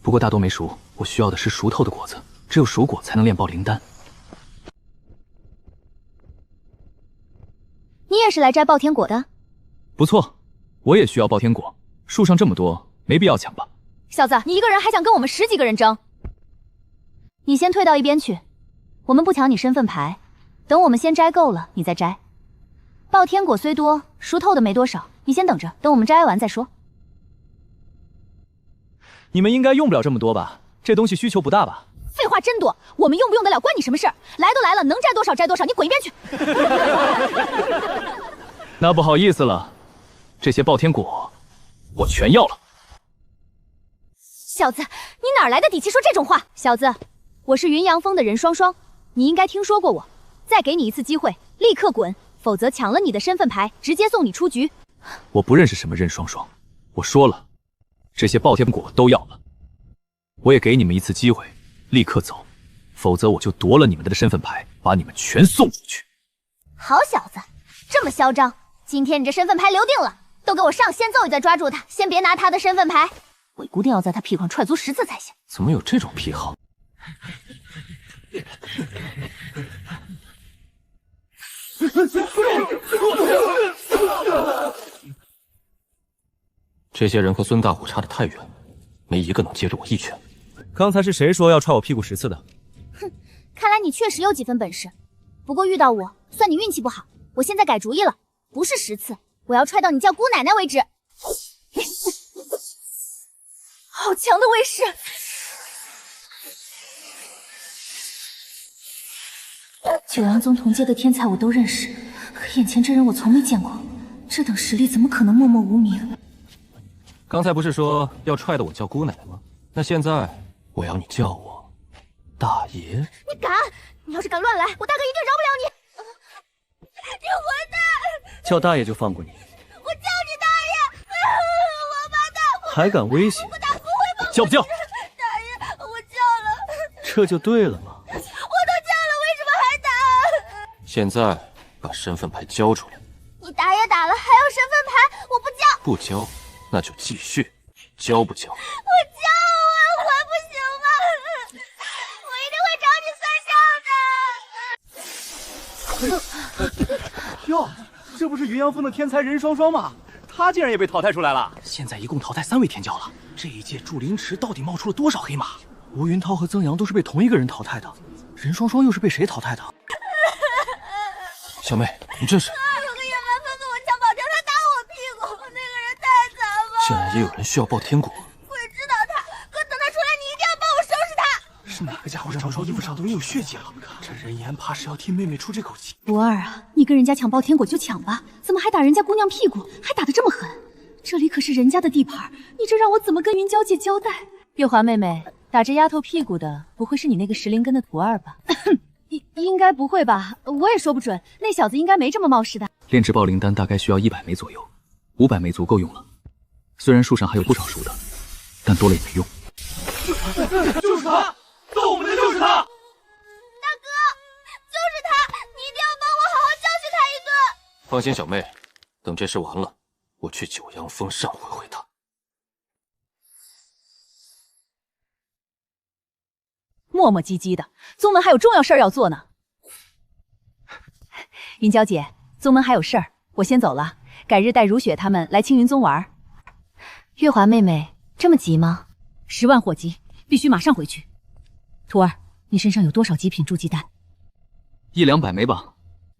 不过大多没熟，我需要的是熟透的果子，只有熟果才能炼爆灵丹。你也是来摘爆天果的？不错，我也需要爆天果，树上这么多，没必要抢吧？小子，你一个人还想跟我们10几个人争？你先退到一边去，我们不抢你身份牌，等我们先摘够了，你再摘。爆天果虽多，熟透的没多少，你先等着，等我们摘完再说。你们应该用不了这么多吧？这东西需求不大吧？废话真多，我们用不用得了关你什么事儿？来都来了，能摘多少摘多少，你滚一边去！那不好意思了，这些爆天果我全要了。小子，你哪来的底气说这种话？小子，我是云阳峰的任双双，你应该听说过我。再给你一次机会，立刻滚，否则抢了你的身份牌，直接送你出局。我不认识什么任双双，我说了，这些爆天果都要了。我也给你们一次机会，立刻走，否则我就夺了你们的身份牌，把你们全送出去。好小子，这么嚣张！今天你这身份牌留定了，都给我上先奏一再抓住他，先别拿他的身份牌，我一定要在他屁股上踹足10次才行。怎么有这种癖好？这些人和孙大虎差得太远，没一个能接住我一拳。刚才是谁说要踹我屁股10次的？哼，看来你确实有几分本事。不过遇到我，算你运气不好。我现在改主意了，不是10次，我要踹到你叫姑奶奶为止。好强的威势！九阳宗同阶的天才我都认识，可眼前这人我从没见过，这等实力怎么可能默默无名？刚才不是说要踹的我叫姑奶奶吗？那现在我要你叫我大爷。你敢！你要是敢乱来，我大哥一定饶不了你！你混蛋！叫大爷就放过你。我叫你大爷！王八蛋！我还敢威胁？叫不叫？大人，我叫了。这就对了嘛。我都叫了，为什么还打？现在把身份牌交出来。你打也打了，还要身份牌，我不交。不交，那就继续。交不交？我交啊，还不行吗？我一定会找你算账的。哟，这不是云阳峰的天才任双双吗？他竟然也被淘汰出来了。现在一共淘汰3位天骄了。这一届祝灵池到底冒出了多少黑马？吴云涛和曾阳都是被同一个人淘汰的，任双双又是被谁淘汰的？小妹，你这是……有个野蛮分跟我抢宝条，他打我屁股，那个人太残了。竟然也有人需要爆天果。我也知道他，可等他出来，你一定要帮我收拾他。是哪个家伙让我衣服上都有血迹了？这人言怕是要替妹妹出这口气。不二啊，你跟人家抢爆天果就抢吧，怎么还打人家姑娘屁股，还打得这么狠？这里可是人家的地盘，你这让我怎么跟云娇姐交代？月华妹妹，打这丫头屁股的不会是你那个石灵根的徒儿吧？应该不会吧，我也说不准，那小子应该没这么冒失的。炼制爆灵丹大概需要100枚左右，500枚足够用了。虽然树上还有不少熟的，但多了也没用。就是他，揍我们的就是他！大哥，就是他，你一定要帮我好好教训他一顿。放心，小妹，等这事完了，我去九阳峰上回回他。磨磨唧唧的，宗门还有重要事儿要做呢。云娇姐，宗门还有事儿，我先走了，改日带如雪他们来青云宗玩。月华妹妹，这么急吗？10万火急，必须马上回去。徒儿，你身上有多少极品筑基丹100-200枚吧。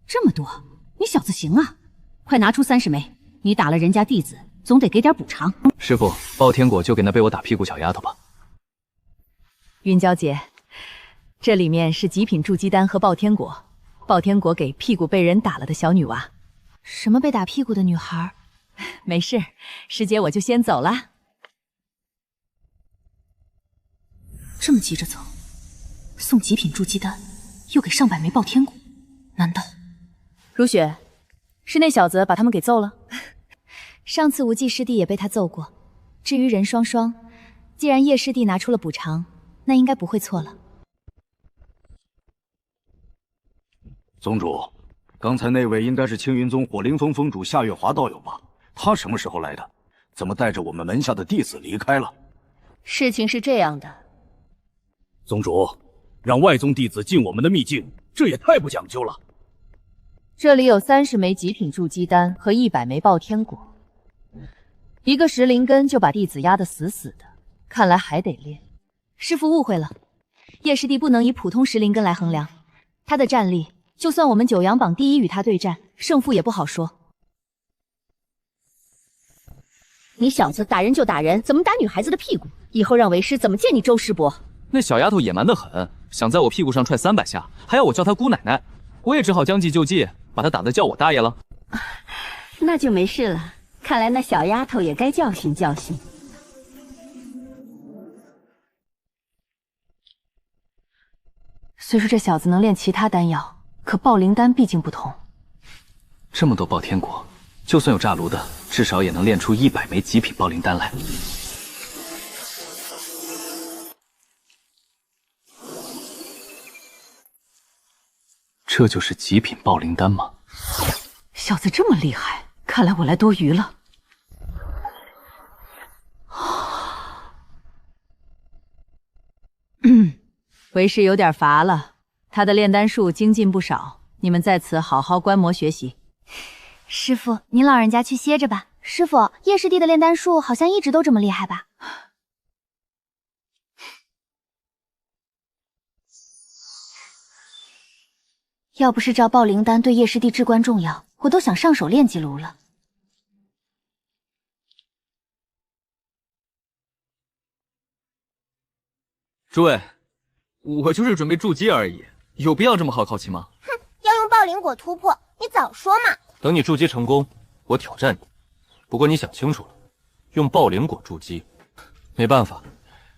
这么多，你小子行啊！快拿出30枚，你打了人家弟子，总得给点补偿。师傅，爆天果就给那被我打屁股小丫头吧。云娇姐，这里面是极品筑基丹和爆天果，爆天果给屁股被人打了的小女娃。什么被打屁股的女孩？没事，师姐我就先走了。这么急着走，送极品筑基丹，又给上百枚爆天果，难道？如雪，是那小子把他们给揍了？上次无忌师弟也被他揍过。至于任双双，既然叶师弟拿出了补偿，那应该不会错了。宗主，刚才那位应该是青云宗火灵峰峰主夏月华道友吧？他什么时候来的？怎么带着我们门下的弟子离开了？事情是这样的，宗主，让外宗弟子进我们的秘境，这也太不讲究了。这里有30枚极品筑基丹和100枚爆天果，一个石灵根就把弟子压得死死的，看来还得练。师父误会了，叶师弟不能以普通石灵根来衡量，他的战力，就算我们九阳榜第1与他对战，胜负也不好说。你小子打人就打人，怎么打女孩子的屁股？以后让为师怎么见你周师伯？那小丫头野蛮得很，想在我屁股上踹300下，还要我叫她姑奶奶，我也只好将计就计，把她打得叫我大爷了。那就没事了，看来那小丫头也该教训教训。虽说这小子能炼其他丹药，可爆灵丹毕竟不同。这么多爆天果，就算有炸炉的，至少也能炼出100枚极品爆灵丹来。这就是极品爆灵丹吗？小子这么厉害，看来我来多余了。为师有点乏了，他的炼丹术精进不少，你们在此好好观摩学习。师傅，您老人家去歇着吧。师傅，叶师弟的炼丹术好像一直都这么厉害吧？要不是这爆灵丹对叶师弟至关重要，我都想上手炼几炉了。诸位，我就是准备筑基而已，有必要这么好客气吗？哼，要用爆灵果突破，你早说嘛！等你筑基成功，我挑战你。不过你想清楚了，用爆灵果筑基，没办法，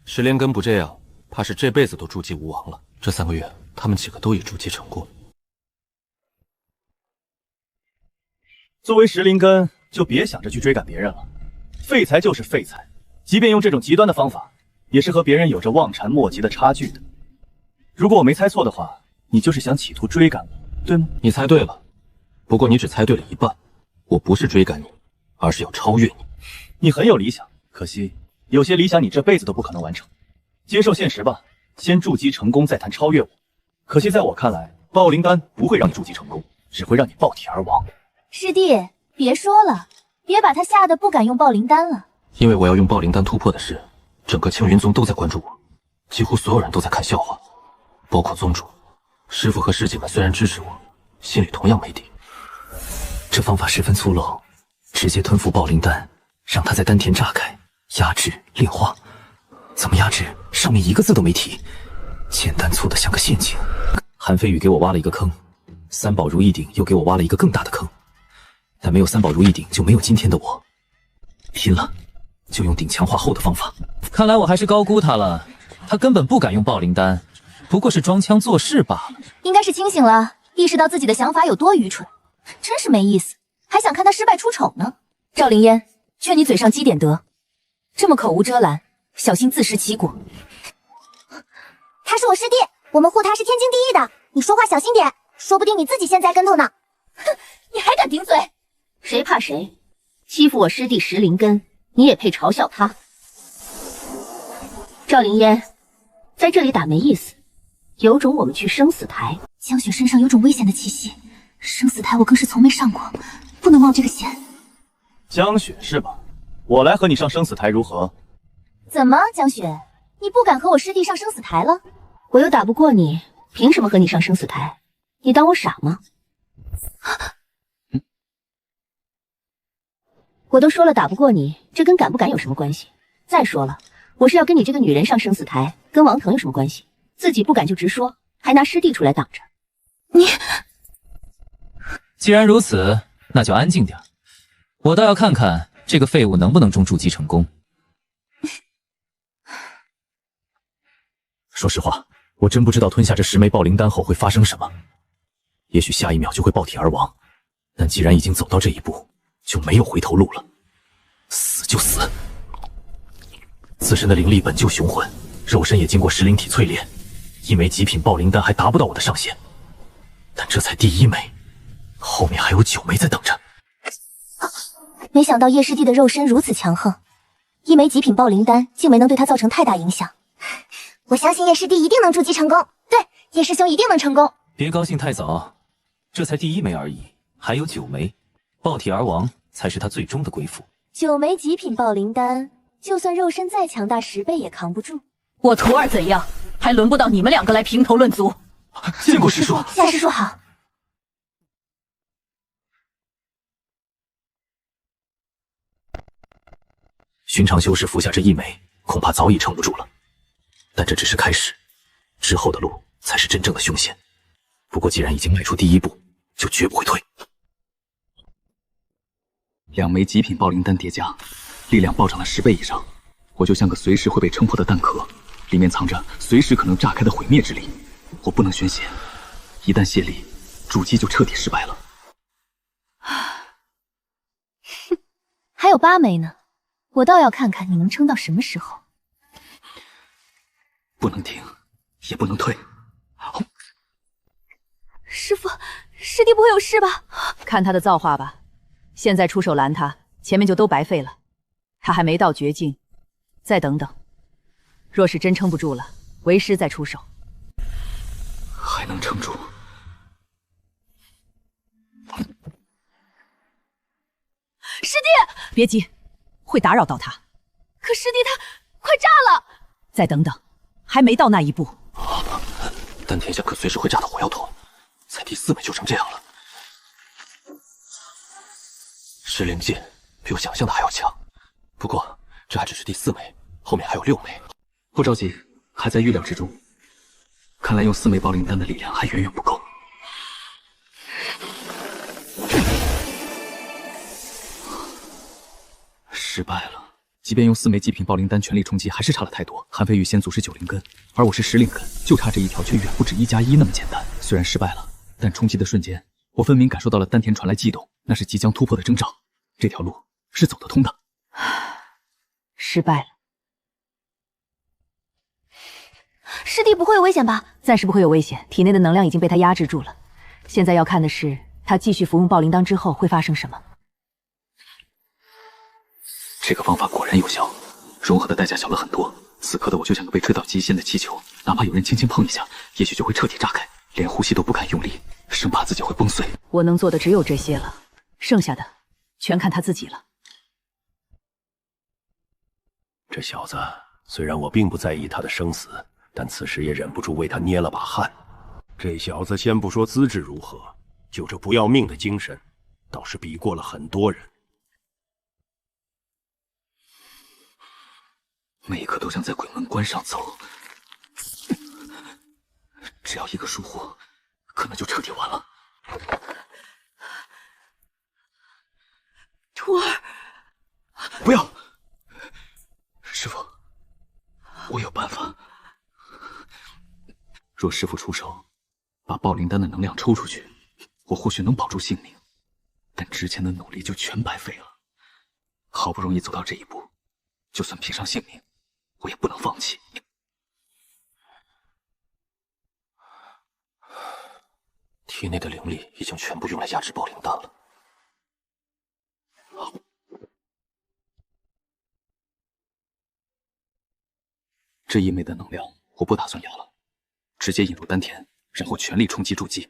石莲根不这样，怕是这辈子都筑基无王了。这3个月，他们几个都已筑基成功。作为石灵根，就别想着去追赶别人了。废材就是废材，即便用这种极端的方法，也是和别人有着望尘莫及的差距的。如果我没猜错的话，你就是想企图追赶我，对吗？你猜对了，不过你只猜对了一半。我不是追赶你，而是要超越你。你很有理想，可惜有些理想你这辈子都不可能完成。接受现实吧，先筑基成功，再谈超越我。可惜在我看来，爆灵丹不会让你筑基成功，只会让你爆体而亡。师弟，别说了，别把他吓得不敢用爆灵丹了。因为我要用爆灵丹突破的事，整个青云宗都在关注我，几乎所有人都在看笑话，包括宗主、师傅和师姐们。虽然支持我，心里同样没底。这方法十分粗陋，直接吞服爆灵丹，让它在丹田炸开，压制炼化。怎么压制？上面一个字都没提，简单粗的像个陷阱。韩飞宇给我挖了一个坑，三宝如意鼎又给我挖了一个更大的坑，但没有三宝如意鼎就没有今天的我。拼了，就用鼎强化后的方法。看来我还是高估他了，他根本不敢用爆灵丹，不过是装腔作势罢了。应该是清醒了，意识到自己的想法有多愚蠢，真是没意思，还想看他失败出丑呢。赵灵烟，劝你嘴上积点德，这么口无遮拦，小心自食其果。他是我师弟，我们护他是天经地义的，你说话小心点，说不定你自己先栽跟头呢。哼，你还敢顶嘴？谁怕谁？欺负我师弟石灵根，你也配嘲笑他？赵灵烟，在这里打没意思，有种我们去生死台。江雪身上有种危险的气息，生死台我更是从没上过，不能冒这个险。江雪是吧？我来和你上生死台如何？怎么，江雪，你不敢和我师弟上生死台了？我又打不过你，凭什么和你上生死台？你当我傻吗？我都说了打不过你，这跟敢不敢有什么关系？再说了，我是要跟你这个女人上生死台，跟王腾有什么关系？自己不敢就直说，还拿师弟出来挡着。你既然如此，那就安静点。我倒要看看这个废物能不能中筑基成功。说实话，我真不知道吞下这10枚爆灵丹后会发生什么，也许下一秒就会爆体而亡。但既然已经走到这一步，就没有回头路了。死就死。自身的灵力本就雄浑，肉身也经过石灵体淬炼，1枚极品爆灵丹还达不到我的上限。但这才第1枚，后面还有9枚在等着。没想到叶师弟的肉身如此强横，1枚极品爆灵丹竟没能对他造成太大影响。我相信叶师弟一定能筑基成功，对，叶师兄一定能成功。别高兴太早，这才第1枚而已，还有9枚，爆体而亡才是他最终的归宿。 9枚极品爆灵丹，就算肉身再强大10倍也扛不住。我徒儿怎样，还轮不到你们2个来评头论足。见过师叔，夏师叔好。寻常修士服下这1枚，恐怕早已撑不住了。但这只是开始，之后的路才是真正的凶险。不过既然已经迈出第1步，就绝不会退。2枚极品爆灵丹叠加，力量暴涨了10倍以上。我就像个随时会被撑破的蛋壳，里面藏着随时可能炸开的毁灭之力。我不能宣泄，一旦泄力，筑基就彻底失败了。还有8枚呢，我倒要看看你能撑到什么时候。不能停，也不能退。师父，师弟不会有事吧？看他的造化吧，现在出手拦他，前面就都白费了。他还没到绝境，再等等。若是真撑不住了，为师再出手。还能撑住。师弟，别急，会打扰到他。可师弟他快炸了！再等等，还没到那一步。丹田下可随时会炸到火药头，才第4枚就成这样了。石灵剑比我想象的还要强，不过这还只是第4枚，后面还有6枚。不着急，还在预料之中。看来用4枚爆灵丹的力量还远远不够。失败了。即便用4枚极品爆灵丹全力冲击，还是差了太多。韩飞宇先祖是9灵根，而我是10灵根，就差这一条，却远不止1+1那么简单。虽然失败了，但冲击的瞬间，我分明感受到了丹田传来悸动，那是即将突破的征兆。这条路是走得通的。失败了。师弟不会有危险吧？暂时不会有危险，体内的能量已经被他压制住了。现在要看的是他继续服用暴灵丹之后会发生什么。这个方法果然有效，融合的代价小了很多。此刻的我就像个被吹到极限的气球，哪怕有人轻轻碰一下，也许就会彻底炸开，连呼吸都不敢用力，生怕自己会崩碎。我能做的只有这些了，剩下的全看他自己了。这小子虽然我并不在意他的生死，但此时也忍不住为他捏了把汗。这小子先不说资质如何，就这不要命的精神，倒是比过了很多人。每一刻都像在鬼门关上走，只要一个疏忽，可能就彻底完了。徒儿，不要！师父，我有办法。若师父出手，把暴灵丹的能量抽出去，我或许能保住性命，但之前的努力就全白费了。好不容易走到这一步，就算拼上性命，我也不能放弃。体内的灵力已经全部用来压制暴灵丹了。这一枚的能量我不打算压了，直接引入丹田，然后全力冲击筑基。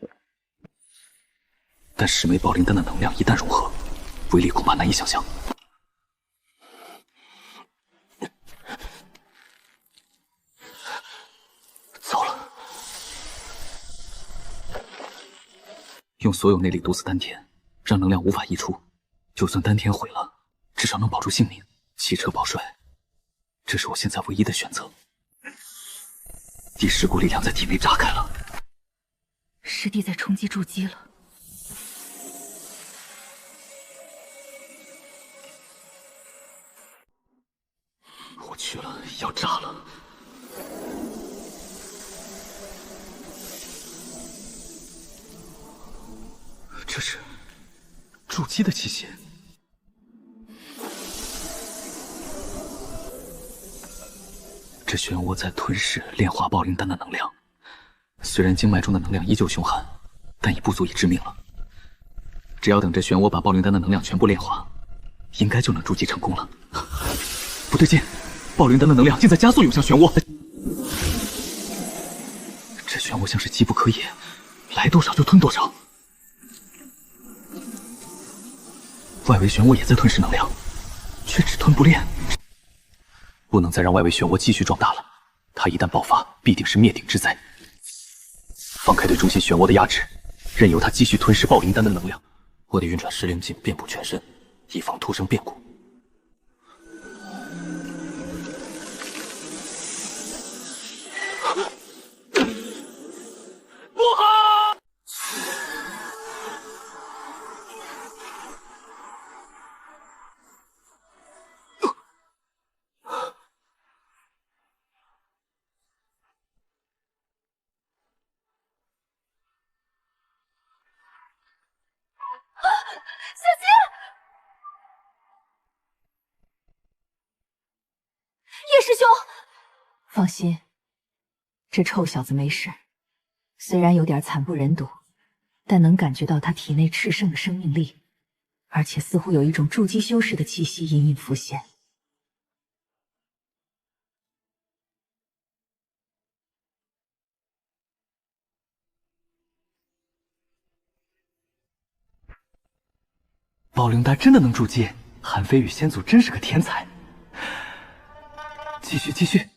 但10枚暴灵丹的能量一旦融合，威力恐怕难以想象。糟了！用所有内力毒死丹田，让能量无法溢出。就算丹田毁了，至少能保住性命，弃车保帅。这是我现在唯一的选择。第10股力量在体内炸开了，师弟在冲击筑基了。我去了，要炸了！这是筑基的气息。这漩涡在吞噬炼化暴灵丹的能量，虽然经脉中的能量依旧凶悍，但已不足以致命了。只要等这漩涡把暴灵丹的能量全部炼化，应该就能筑基成功了。不对劲，暴灵丹的能量竟在加速涌向漩涡。这漩涡像是机不可也，来多少就吞多少。外围漩涡也在吞噬能量，却只吞不炼。不能再让外围漩涡继续壮大了，它一旦爆发，必定是灭顶之灾。放开对中心漩涡的压制，任由它继续吞噬暴灵丹的能量。我得运转噬灵劲遍布全身，以防突生变故。不好！叶师兄，放心，这臭小子没事。虽然有点惨不忍睹，但能感觉到他体内炽盛的生命力，而且似乎有一种筑基修士的气息隐隐浮现。暴灵丹真的能筑基，韩非羽先祖真是个天才。继续。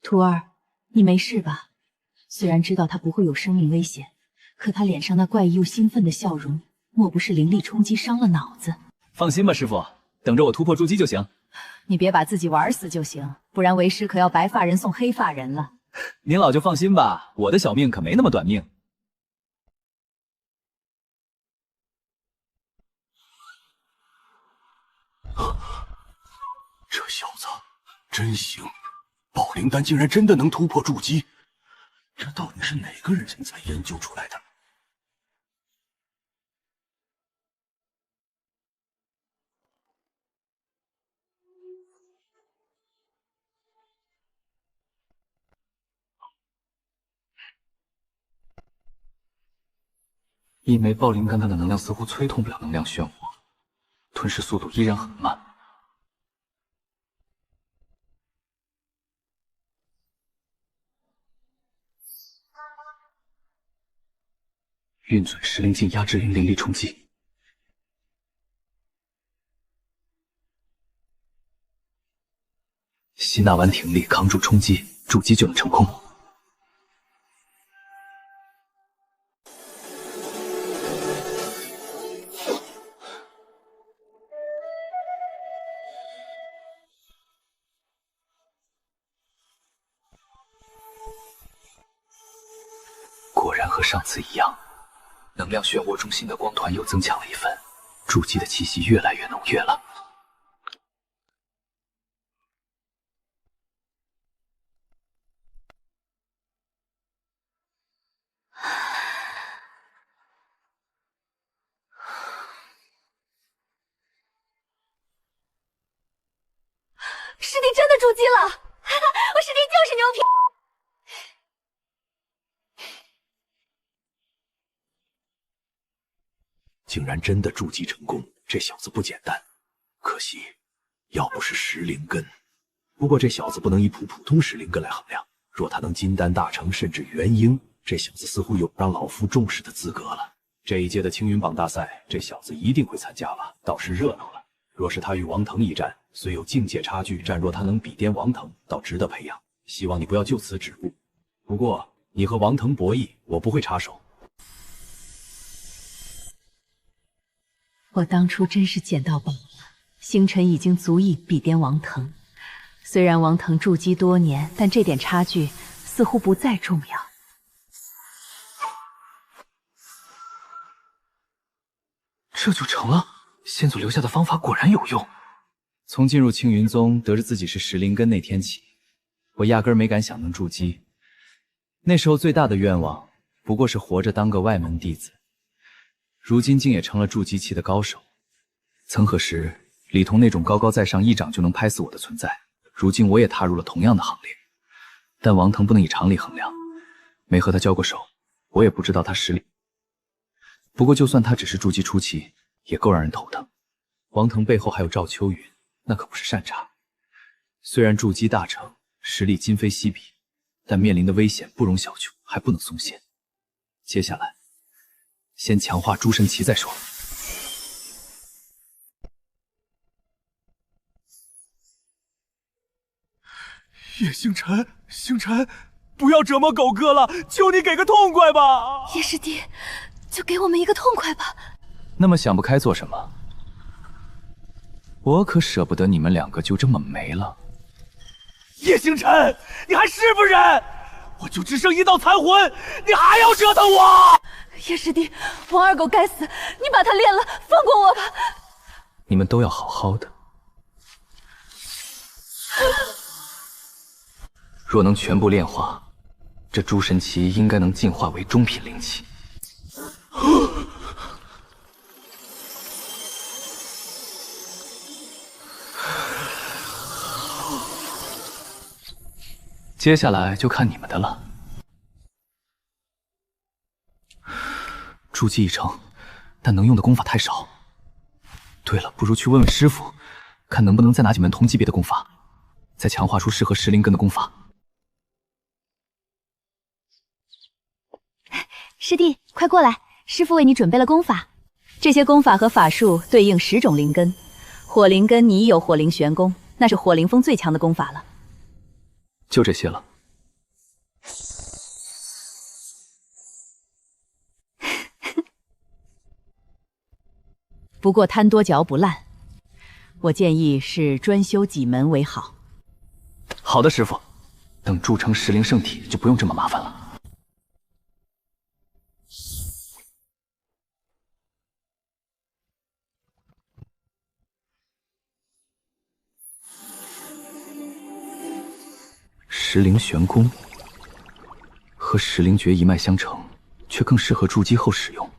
徒儿，你没事吧？虽然知道他不会有生命危险，可他脸上那怪异又兴奋的笑容，莫不是灵力冲击伤了脑子？放心吧，师傅，等着我突破筑基就行。你别把自己玩死就行，不然为师可要白发人送黑发人了。您老就放心吧，我的小命可没那么短命。这小子真行，暴灵丹竟然真的能突破筑基，这到底是哪个人才研究出来的？一枚爆灵根，它的能量似乎催动不了能量漩涡，吞噬速度依然很慢。运嘴石灵镜压制灵力冲击，吸纳完挺力，扛住冲击，筑基就能成功。果然和上次一样，能量漩涡中心的光团又增强了一分，筑基的气息越来越浓郁了。师弟真的筑基了，我师弟就是牛皮。竟然真的筑基成功，这小子不简单。可惜，要不是石灵根，不过这小子不能以普通石灵根来衡量。若他能金丹大成，甚至元婴，这小子似乎有让老夫重视的资格了。这一届的青云榜大赛，这小子一定会参加了，倒是热闹了。若是他与王腾一战，虽有境界差距，但若他能比颠王腾，倒值得培养。希望你不要就此止步。不过你和王腾博弈，我不会插手。我当初真是捡到宝了，星辰已经足以比颠王腾。虽然王腾筑基多年，但这点差距似乎不再重要。这就成了，先祖留下的方法果然有用。从进入青云宗得知自己是石灵根那天起，我压根儿没敢想能筑基。那时候最大的愿望不过是活着当个外门弟子，如今竟也成了筑基期的高手。曾何时，李彤那种高高在上一掌就能拍死我的存在，如今我也踏入了同样的行列。但王腾不能以常理衡量，没和他交过手，我也不知道他实力。不过就算他只是筑基初期，也够让人头疼。王腾背后还有赵秋云，那可不是善茬。虽然筑基大成，实力今非昔比，但面临的危险不容小觑，还不能松懈。接下来，先强化诸神旗再说。叶星辰，星辰，不要折磨狗哥了，求你给个痛快吧！叶师弟，就给我们一个痛快吧。那么想不开做什么？我可舍不得你们两个就这么没了。叶星辰，你还是不是人？我就只剩一道残魂，你还要折腾我？叶师弟，王二狗该死，你把他炼了，放过我吧。你们都要好好的。若能全部炼化，这诸神旗应该能进化为中品灵器。接下来就看你们的了。筑基已成，但能用的功法太少。对了，不如去问问师傅，看能不能再拿几门同级别的功法，再强化出适合石灵根的功法。师弟，快过来，师傅为你准备了功法。这些功法和法术对应10种灵根，火灵根你已有火灵玄功，那是火灵峰最强的功法了。就这些了。不过贪多嚼不烂，我建议是专修几门为好。好的，师傅，等铸成石灵圣体就不用这么麻烦了。石灵玄功和石灵诀一脉相承，却更适合筑基后使用。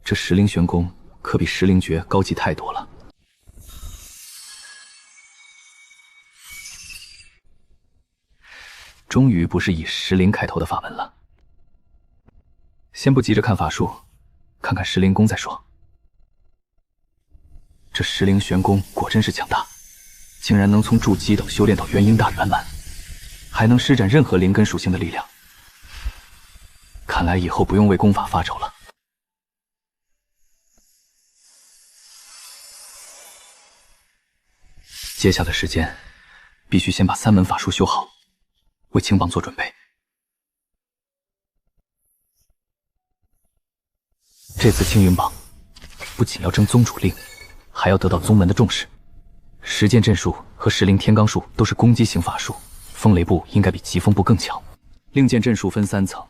这石灵玄功可比石灵诀高级太多了。终于不是以石灵开头的法门了。先不急着看法术，看看石灵功再说。这石灵玄功果真是强大，竟然能从筑基等修炼到元婴大圆满，还能施展任何灵根属性的力量。看来以后不用为功法发愁了。接下的时间，必须先把3门法术修好，为青榜做准备。这次青云榜不仅要争宗主令，还要得到宗门的重视。石剑阵术和石灵天罡术都是攻击型法术，风雷部应该比疾风部更强。令剑阵术分3层，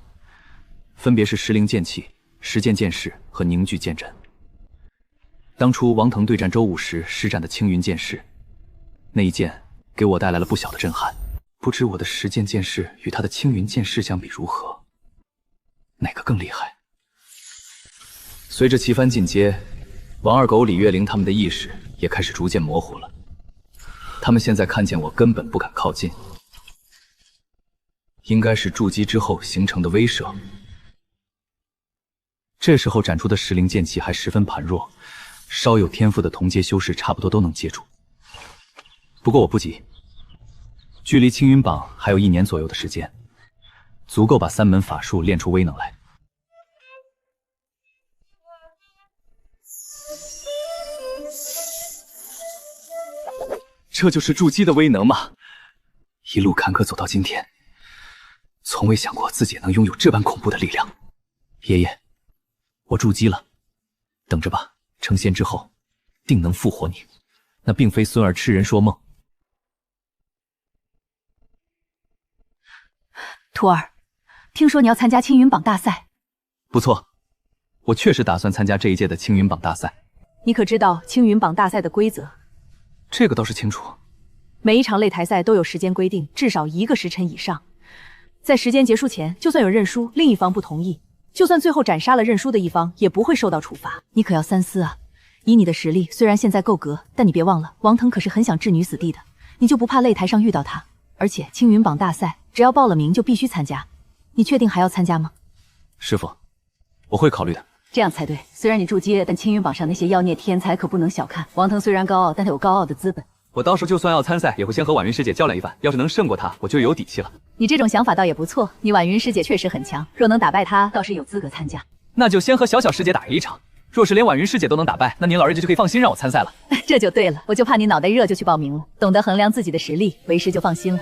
分别是石灵剑气、石剑剑势和凝聚剑阵。当初王腾对战周武时施展的青云剑势，那一剑给我带来了不小的震撼。不知我的石剑剑势与他的青云剑势相比如何，哪个更厉害？随着棋幡进阶，王二狗、李月玲他们的意识也开始逐渐模糊了。他们现在看见我根本不敢靠近，应该是筑基之后形成的威慑。这时候展出的石灵剑气还十分盘弱，稍有天赋的同阶修士差不多都能接住。不过我不急，距离青云榜还有1年左右的时间，足够把3门法术练出威能来。这就是筑基的威能吗？一路坎坷走到今天，从未想过自己也能拥有这般恐怖的力量。爷爷，我筑基了，等着吧，成仙之后，定能复活你。那并非孙儿痴人说梦。徒儿，听说你要参加青云榜大赛？不错，我确实打算参加这一届的青云榜大赛。你可知道青云榜大赛的规则？这个倒是清楚。每一场擂台赛都有时间规定，至少1个时辰以上。在时间结束前，就算有认输，另一方不同意，就算最后斩杀了认输的一方，也不会受到处罚。你可要三思啊！以你的实力，虽然现在够格，但你别忘了，王腾可是很想置女死地的。你就不怕擂台上遇到他？而且青云榜大赛，只要报了名就必须参加。你确定还要参加吗？师傅，我会考虑的。这样才对。虽然你筑基了，但青云榜上那些妖孽天才可不能小看。王腾虽然高傲，但他有高傲的资本。我到时候就算要参赛，也会先和婉云师姐较量一番。要是能胜过她，我就有底气了。你这种想法倒也不错。你婉云师姐确实很强，若能打败她，倒是有资格参加。那就先和小小师姐打一场。若是连婉云师姐都能打败，那您老人家就可以放心让我参赛了。这就对了，我就怕你脑袋热就去报名了。懂得衡量自己的实力，为师就放心了。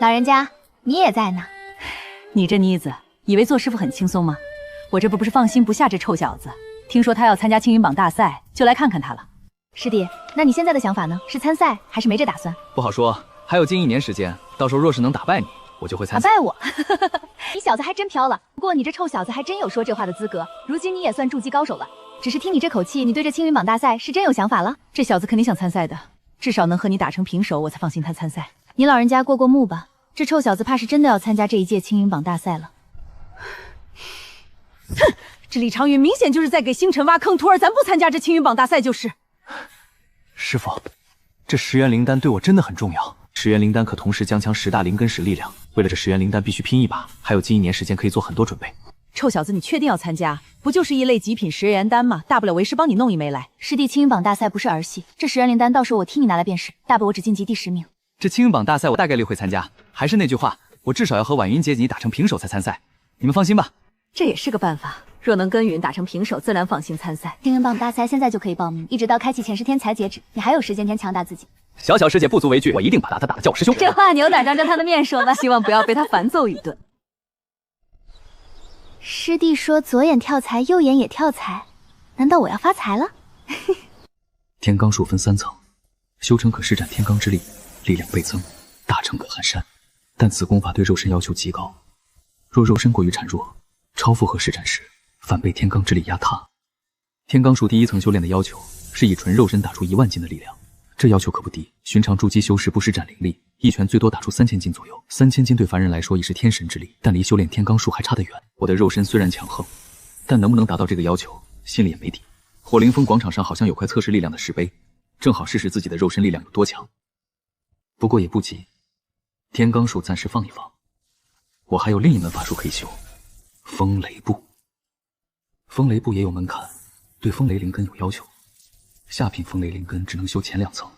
老人家，你也在呢。你这妮子，以为做师傅很轻松吗？我这不是放心不下这臭小子。听说他要参加青云榜大赛，就来看看他了。师弟，那你现在的想法呢？是参赛还是没这打算？不好说，还有近1年时间，到时候若是能打败你，我就会参赛。打败我？你小子还真飘了。不过你这臭小子还真有说这话的资格。如今你也算筑基高手了，只是听你这口气，你对这青云榜大赛是真有想法了。这小子肯定想参赛的，至少能和你打成平手，我才放心他参赛。你老人家过目吧，这臭小子怕是真的要参加这一届青云榜大赛了。哼！这李长云明显就是在给星辰挖坑，徒儿咱不参加这青云榜大赛就是。师傅，这10元灵丹对我真的很重要。10元灵丹可同时将强10大灵根使力量，为了这10元灵丹必须拼一把，还有近1年时间可以做很多准备。臭小子，你确定要参加？不就是一类极品10元丹吗？大不了为师帮你弄一枚来。师弟，青云榜大赛不是儿戏，这10元灵丹到时候我替你拿来便是，大不我只晋级第10名。这青云榜大赛我大概率会参加，还是那句话，我至少要和婉云姐你打成平手才参赛。你们放心吧。这也是个办法。若能跟允打成平手，自然放心参赛。青云榜大赛现在就可以报名，一直到开启前10天才截止，你还有时间先强大自己。小小师姐不足为惧，我一定把他打得叫我师兄。这话你有胆当着他的面说吧，希望不要被他反揍一顿。师弟说左眼跳财，右眼也跳财，难道我要发财了？天罡术分3层，修成可施展天罡之力，力量倍增，大成可撼山。但此功法对肉身要求极高，若肉身过于孱弱，超负荷施展时，反被天罡之力压塌。天罡术第1层修炼的要求是以纯肉身打出1万斤的力量，这要求可不低。寻常筑基修士不施展灵力，一拳最多打出3000斤左右。3000斤对凡人来说已是天神之力，但离修炼天罡术还差得远。我的肉身虽然强横，但能不能达到这个要求，心里也没底。火灵峰广场上好像有块测试力量的石碑，正好试试自己的肉身力量有多强。不过也不急，天罡术暂时放一放，我还有另一门法术可以修，风雷步。风雷步也有门槛，对风雷灵根有要求。下品风雷灵根只能修前2层，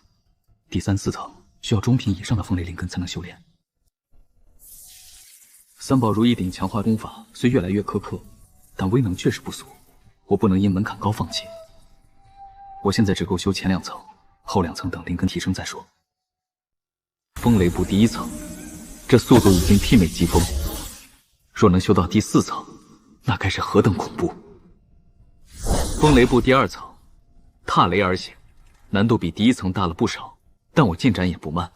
第3、4层需要中品以上的风雷灵根才能修炼。3宝如意鼎强化功法虽越来越苛刻，但威能确实不俗，我不能因门槛高放弃。我现在只够修前2层，后2层等灵根提升再说。风雷步第1层，这速度已经媲美疾风，若能修到第4层，那该是何等恐怖！风雷步第2层，踏雷而行，难度比第1层大了不少，但我进展也不慢。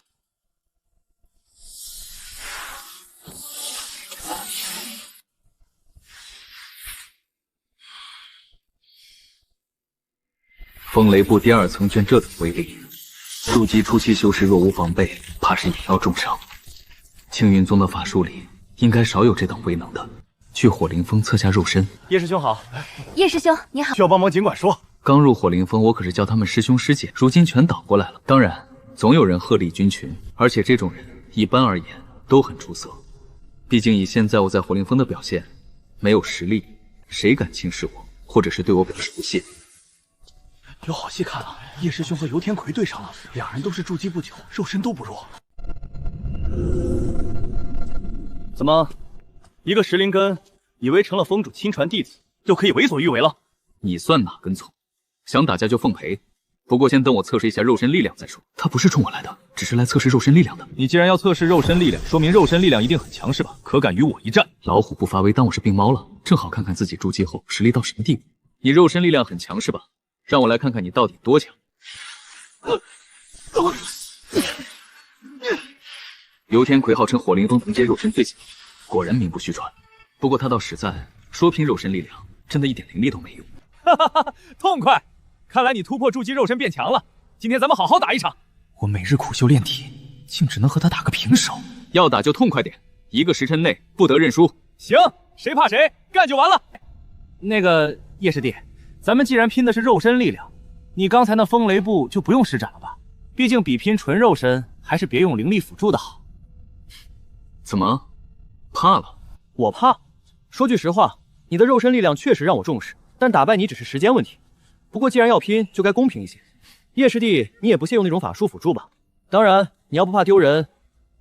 风雷步第2层居然这等威力，筑基初期修士若无防备，怕是也要重伤。青云宗的法术里应该少有这等威能的。去火灵峰测下肉身。叶师兄好。叶师兄你好。需要帮忙尽管说。刚入火灵峰，我可是叫他们师兄师姐，如今全倒过来了。当然，总有人鹤立军群，而且这种人一般而言都很出色。毕竟以现在我在火灵峰的表现，没有实力，谁敢轻视我，或者是对我表示不屑？有好戏看了，叶师兄和游天魁对上了，两人都是筑基不久，肉身都不弱。怎么，一个石灵根，以为成了峰主亲传弟子就可以为所欲为了？你算哪根葱？想打架就奉陪。不过先等我测试一下肉身力量再说。他不是冲我来的，只是来测试肉身力量的。你既然要测试肉身力量，说明肉身力量一定很强是吧？可敢与我一战？老虎不发威，当我是病猫了。正好看看自己筑基后实力到什么地步。你肉身力量很强是吧？让我来看看你到底多强。游天魁号称火灵峰同阶肉身最强，果然名不虚传。不过他倒实在，说拼肉身力量，真的一点灵力都没有。哈哈哈，痛快！看来你突破筑基肉身变强了。今天咱们好好打一场。我每日苦修炼体，竟只能和他打个平手。要打就痛快点，1个时辰内不得认输。行，谁怕谁，干就完了。那个叶师弟，咱们既然拼的是肉身力量，你刚才那风雷步就不用施展了吧？毕竟比拼纯肉身，还是别用灵力辅助的好。怎么，怕了？我怕？说句实话，你的肉身力量确实让我重视，但打败你只是时间问题。不过既然要拼，就该公平一些。叶师弟，你也不屑用那种法术辅助吧？当然，你要不怕丢人，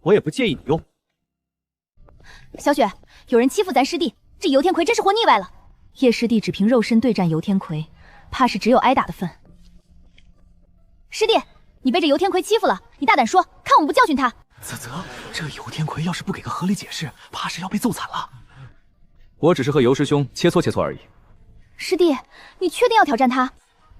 我也不介意你用。小雪，有人欺负咱师弟，这游天魁真是活腻歪了。叶师弟只凭肉身对战游天魁，怕是只有挨打的份。师弟，你被这游天魁欺负了，你大胆说，看我们不教训他。啧，这个游天魁要是不给个合理解释，怕是要被揍惨了。我只是和游师兄切磋而已。师弟，你确定要挑战他？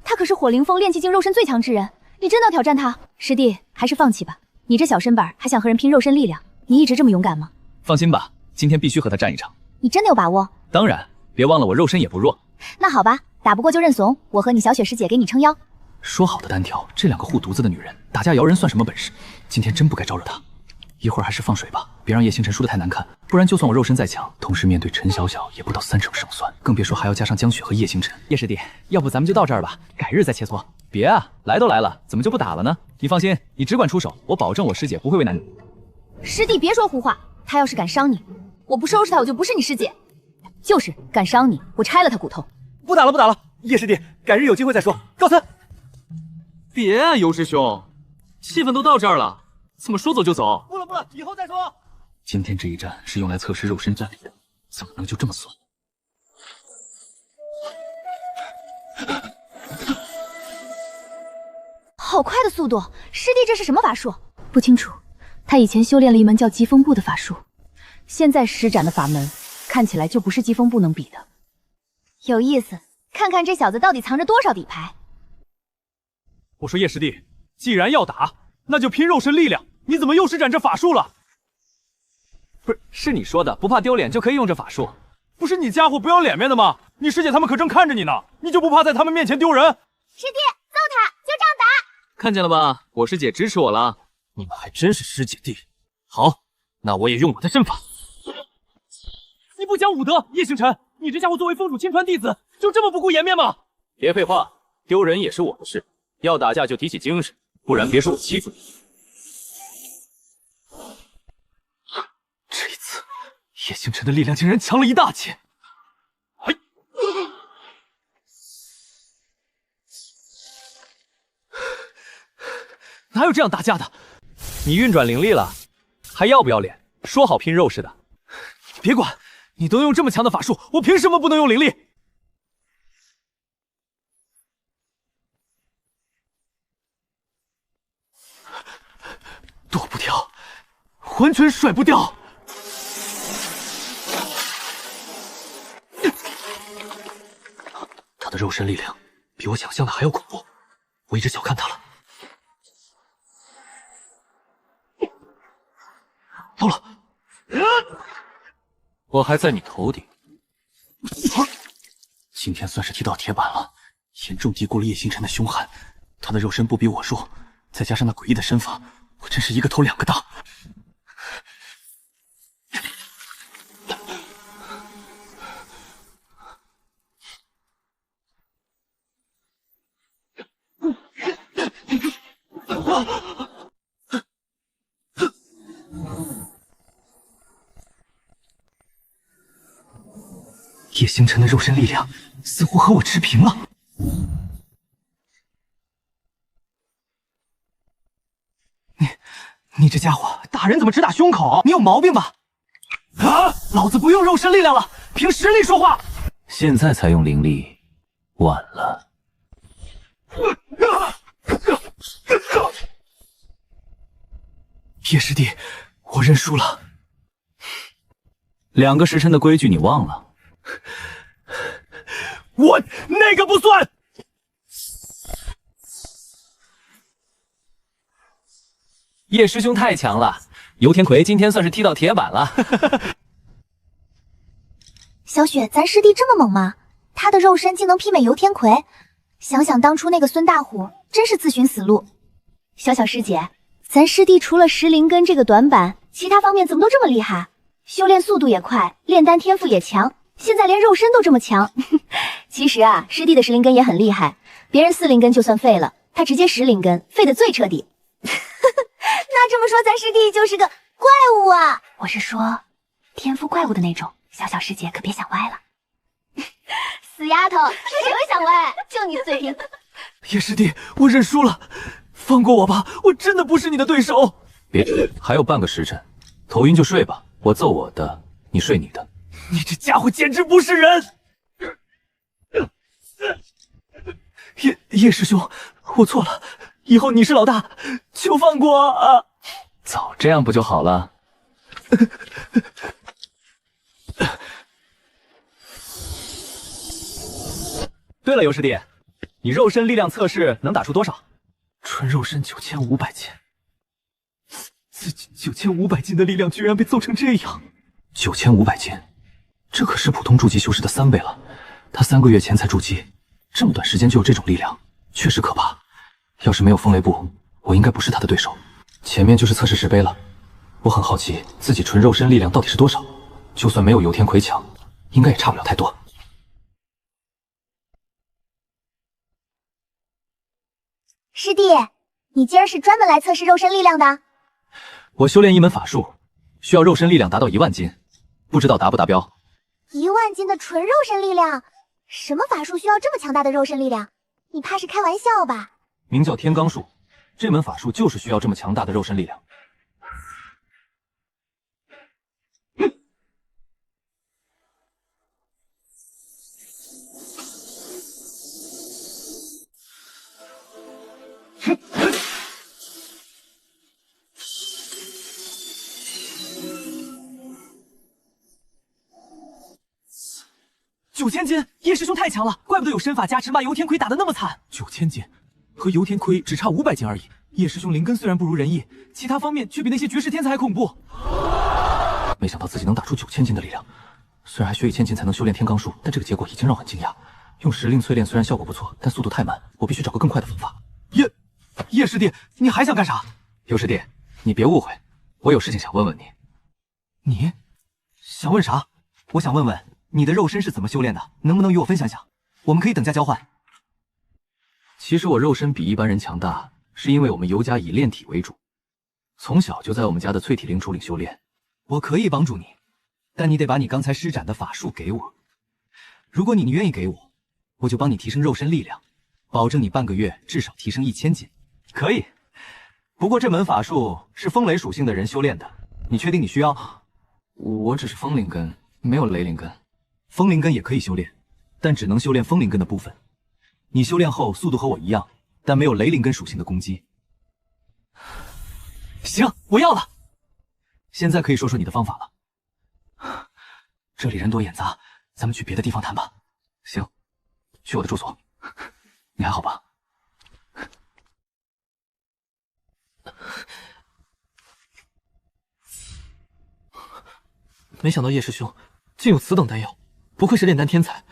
他可是火灵峰炼气境肉身最强之人，你真的要挑战他？师弟，还是放弃吧。你这小身板还想和人拼肉身力量？你一直这么勇敢吗？放心吧，今天必须和他战一场。你真的有把握？当然，别忘了我肉身也不弱。那好吧，打不过就认怂，我和你小雪师姐给你撑腰。说好的单挑，这两个护犊子的女人打架摇人算什么本事？今天真不该招惹她。一会儿还是放水吧，别让叶星辰输得太难看，不然就算我肉身再强，同时面对陈小小也不到3成胜算，更别说还要加上江雪和叶星辰。叶师弟，要不咱们就到这儿吧，改日再切磋。别啊，来都来了，怎么就不打了呢？你放心，你只管出手，我保证我师姐不会为难你。师弟别说胡话，他要是敢伤你，我不收拾他，我就不是你师姐。就是敢伤你，我拆了他骨头。不打了，叶师弟，改日有机会再说，告辞。别啊，游师兄，气氛都到这儿了，怎么说走就走？不了，以后再说。今天这一战是用来测试肉身战力的，怎么能就这么算？好快的速度，师弟这是什么法术？不清楚，他以前修炼了一门叫疾风步的法术，现在施展的法门看起来就不是疾风步能比的。有意思，看看这小子到底藏着多少底牌。我说叶师弟，既然要打，那就拼肉身力量。你怎么又施展这法术了？不是，是你说的，不怕丢脸就可以用这法术。不是你家伙不要脸面的吗？你师姐他们可正看着你呢，你就不怕在他们面前丢人？师弟，揍他，就这样打。看见了吧，我师姐支持我了。你们还真是师姐弟。好，那我也用我的身法。你不讲武德，叶星辰，你这家伙作为峰主亲传弟子，就这么不顾颜面吗？别废话，丢人也是我的事。要打架就提起精神，不然别说我欺负你。这一次叶星辰的力量竟然强了一大截！哪有这样打架的？你运转灵力了，还要不要脸？说好拼肉似的。别管，你都用这么强的法术，我凭什么不能用灵力？躲不掉，完全甩不掉。他的肉身力量比我想象的还要恐怖，我一直小看他了。到了，我还在你头顶。今天算是踢到铁板了，严重低估了叶星辰的凶悍。他的肉身不比我弱，再加上那诡异的身法，我真是一个头两个大。叶星辰的肉身力量似乎和我持平了。你这家伙打人怎么只打胸口？你有毛病吧？啊！老子不用肉身力量了，凭实力说话。现在才用灵力，晚了。叶师弟，我认输了。2个时辰的规矩你忘了？我那个不算。叶师兄太强了，游天魁今天算是踢到铁板了。小雪，咱师弟这么猛吗？他的肉身竟能媲美游天魁，想想当初那个孙大虎，真是自寻死路。小小师姐，咱师弟除了石灵根这个短板，其他方面怎么都这么厉害？修炼速度也快，炼丹天赋也强，现在连肉身都这么强。其实啊，师弟的石灵根也很厉害，别人4灵根就算废了，他直接10灵根，废得最彻底。那这么说，咱师弟就是个怪物啊！我是说，天赋怪物的那种。小小师姐可别想歪了。死丫头，谁会想歪？就你嘴贫。叶师弟，我认输了，放过我吧，我真的不是你的对手。别，还有半个时辰，头晕就睡吧，我揍我的，你睡你的。你这家伙简直不是人！叶师兄，我错了，以后你是老大，求放过啊！早这样不就好了？对了，尤师弟，你肉身力量测试能打出多少？纯肉身9500斤，自己9500斤的力量居然被揍成这样！9500斤，这可是普通筑基修士的3倍了。他3个月前才筑基，这么短时间就有这种力量，确实可怕。要是没有风雷部，我应该不是他的对手。前面就是测试石碑了，我很好奇自己纯肉身力量到底是多少。就算没有游天魁强，应该也差不了太多。师弟，你今儿是专门来测试肉身力量的？我修炼一门法术，需要肉身力量达到1万斤，不知道达不达标？1万斤的纯肉身力量，什么法术需要这么强大的肉身力量？你怕是开玩笑吧？名叫天罡术，这门法术就是需要这么强大的肉身力量。9000斤，叶师兄太强了，怪不得有身法加持，把游天魁打得那么惨。9000斤，和游天魁只差500斤而已。叶师兄灵根虽然不如人意，其他方面却比那些绝世天才还恐怖。没想到自己能打出9000斤的力量，虽然还需1000斤才能修炼天罡术，但这个结果已经让我很惊讶。用石令淬炼虽然效果不错，但速度太慢，我必须找个更快的方法。叶师弟，你还想干啥？尤师弟，你别误会，我有事情想问问你。你想问啥？我想问问你的肉身是怎么修炼的，能不能与我分享下？我们可以等价交换。其实我肉身比一般人强大，是因为我们尤家以炼体为主，从小就在我们家的淬体灵杵里修炼。我可以帮助你，但你得把你刚才施展的法术给我。如果你愿意给我，我就帮你提升肉身力量，保证你半个月至少提升1000斤。可以，不过这门法术是风雷属性的人修炼的，你确定你需要？我只是风灵根，没有雷灵根。风灵根也可以修炼，但只能修炼风灵根的部分。你修炼后速度和我一样，但没有雷灵根属性的攻击。行，我要了。现在可以说说你的方法了。这里人多眼杂，咱们去别的地方谈吧。行，去我的住所。你还好吧？没想到叶师兄竟有此等丹药，不愧是炼丹天才。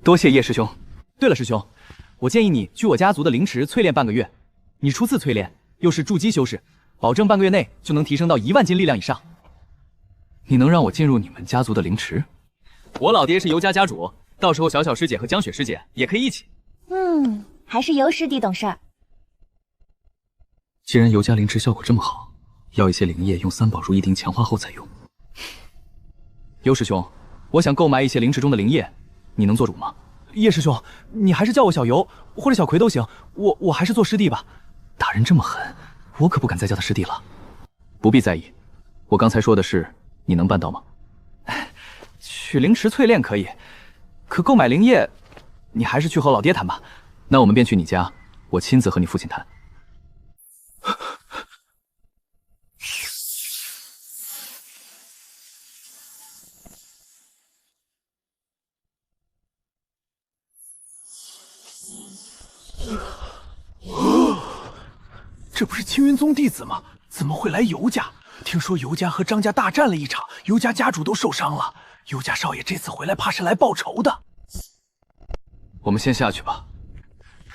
多谢叶师兄。对了，师兄，我建议你去我家族的灵池淬炼半个月。你初次淬炼，又是筑基修士，保证半个月内就能提升到1万斤力量以上。你能让我进入你们家族的灵池？我老爹是尤家家主，到时候小小师姐和江雪师姐也可以一起。还是尤师弟懂事儿。既然尤家灵池效果这么好，要一些灵液用3宝如一定强化后再用。尤师兄，我想购买一些灵池中的灵液，你能做主吗？叶师兄，你还是叫我小尤或者小葵都行，我还是做师弟吧。大人这么狠，我可不敢再叫他师弟了。不必在意，我刚才说的是你能办到吗？去灵池淬炼可以，可购买灵液，你还是去和老爹谈吧。那我们便去你家，我亲自和你父亲谈。这不是青云宗弟子吗？怎么会来尤家？听说尤家和张家大战了一场，尤家家主都受伤了。尤家少爷这次回来，怕是来报仇的。我们先下去吧。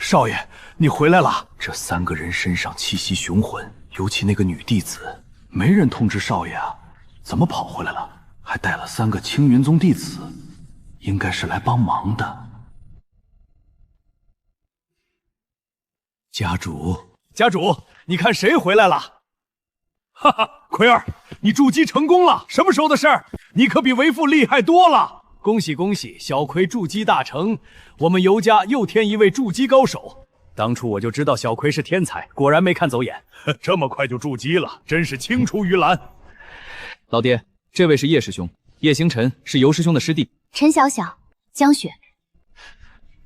少爷，你回来了。这3个人身上气息雄浑，尤其那个女弟子，没人通知少爷啊，怎么跑回来了？还带了3个青云宗弟子，应该是来帮忙的。家主，家主，你看谁回来了？哈哈，奎儿，你筑基成功了，什么时候的事儿？你可比为父厉害多了。恭喜恭喜，小葵筑基大成，我们尤家又添一位筑基高手。当初我就知道小葵是天才，果然没看走眼。这么快就筑基了，真是青出于蓝。老爹，这位是叶师兄，叶星辰是尤师兄的师弟。陈小小、江雪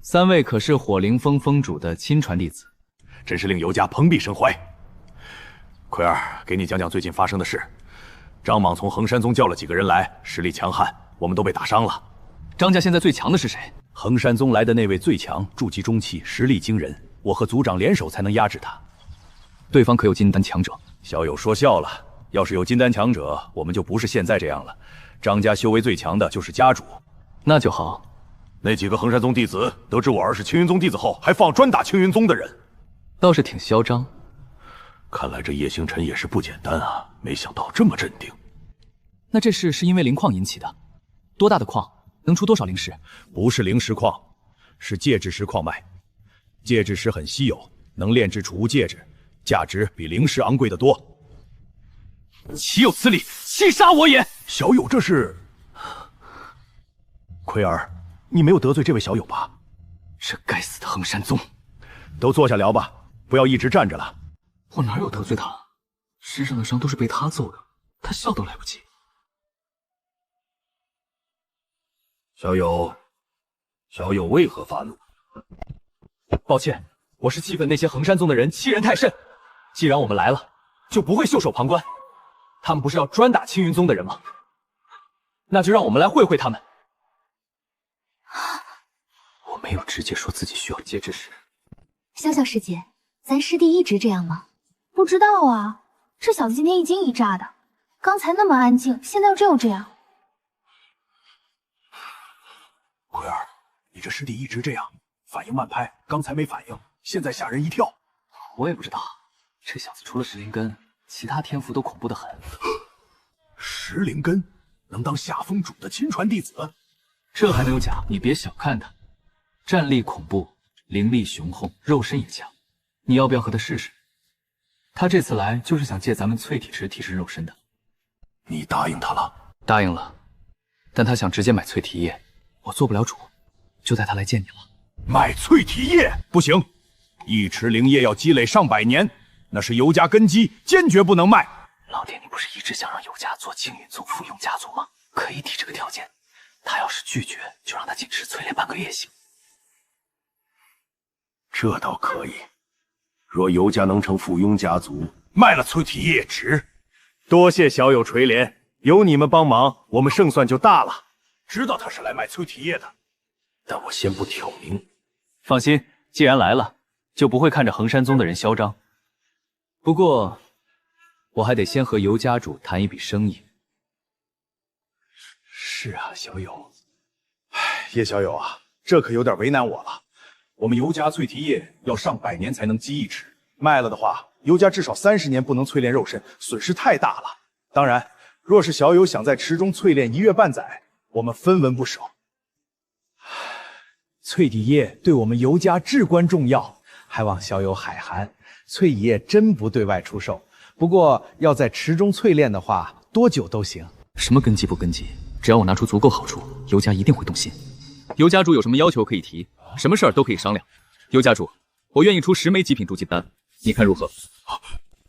3位可是火灵峰峰主的亲传弟子，真是令尤家蓬荜生辉。奎儿，给你讲讲最近发生的事。张莽从衡山宗叫了几个人来，实力强悍，我们都被打伤了。张家现在最强的是谁？衡山宗来的那位最强，筑基中期，实力惊人，我和族长联手才能压制他。对方可有金丹强者？小友说笑了，要是有金丹强者，我们就不是现在这样了。张家修为最强的就是家主。那就好。那几个衡山宗弟子得知我儿是青云宗弟子后，还放专打青云宗的人，倒是挺嚣张。看来这叶星辰也是不简单啊，没想到这么镇定。那这事是因为灵矿引起的？多大的矿？能出多少灵石？不是灵石矿，是戒指石矿脉。戒指石很稀有，能炼制储物戒指，价值比灵石昂贵得多。岂有此理！欺杀我也！小友这是……奎儿，你没有得罪这位小友吧？这该死的衡山宗！都坐下聊吧，不要一直站着了。我哪有得罪他？身上的伤都是被他揍的，他笑都来不及。小友为何发怒？抱歉，我是气愤那些衡山宗的人欺人太甚。既然我们来了，就不会袖手旁观。他们不是要专打青云宗的人吗？那就让我们来会会他们。我没有直接说自己需要戒指石。小小师姐，咱师弟一直这样吗？不知道啊，这小子今天一惊一乍的，刚才那么安静，现在又这样。奎儿，你这师弟一直这样，反应慢拍，刚才没反应，现在吓人一跳。我也不知道，这小子除了石灵根，其他天赋都恐怖得很。石灵根能当下峰主的亲传弟子，这还没有假，你别小看他，战力恐怖，灵力雄厚，肉身也强。你要不要和他试试？他这次来就是想借咱们淬体池提升肉身的。你答应他了？答应了，但他想直接买淬体液，我做不了主，就带他来见你了。买淬体液不行，一池灵液要积累上百年，那是尤家根基，坚决不能卖。老爹，你不是一直想让尤家做青云宗附庸家族吗？可以提这个条件，他要是拒绝，就让他禁止淬炼半个月行。这倒可以。若尤家能成附庸家族，卖了淬体液值。多谢小友垂怜，有你们帮忙，我们胜算就大了。知道他是来卖淬体液的，但我先不挑明。放心，既然来了，就不会看着衡山宗的人嚣张。不过，我还得先和尤家主谈一笔生意。是啊，小友。叶小友啊，这可有点为难我了。我们尤家淬体液要上百年才能积一池，卖了的话，尤家至少30年不能淬炼肉身，损失太大了。当然，若是小友想在池中淬炼1月半载，我们分文不收。淬体液对我们尤家至关重要，还望小友海涵。淬体液真不对外出售，不过要在池中淬炼的话，多久都行。什么根基不根基，只要我拿出足够好处，尤家一定会动心。尤家主有什么要求可以提，什么事儿都可以商量。尤家主，我愿意出10枚极品筑基丹，你看如何？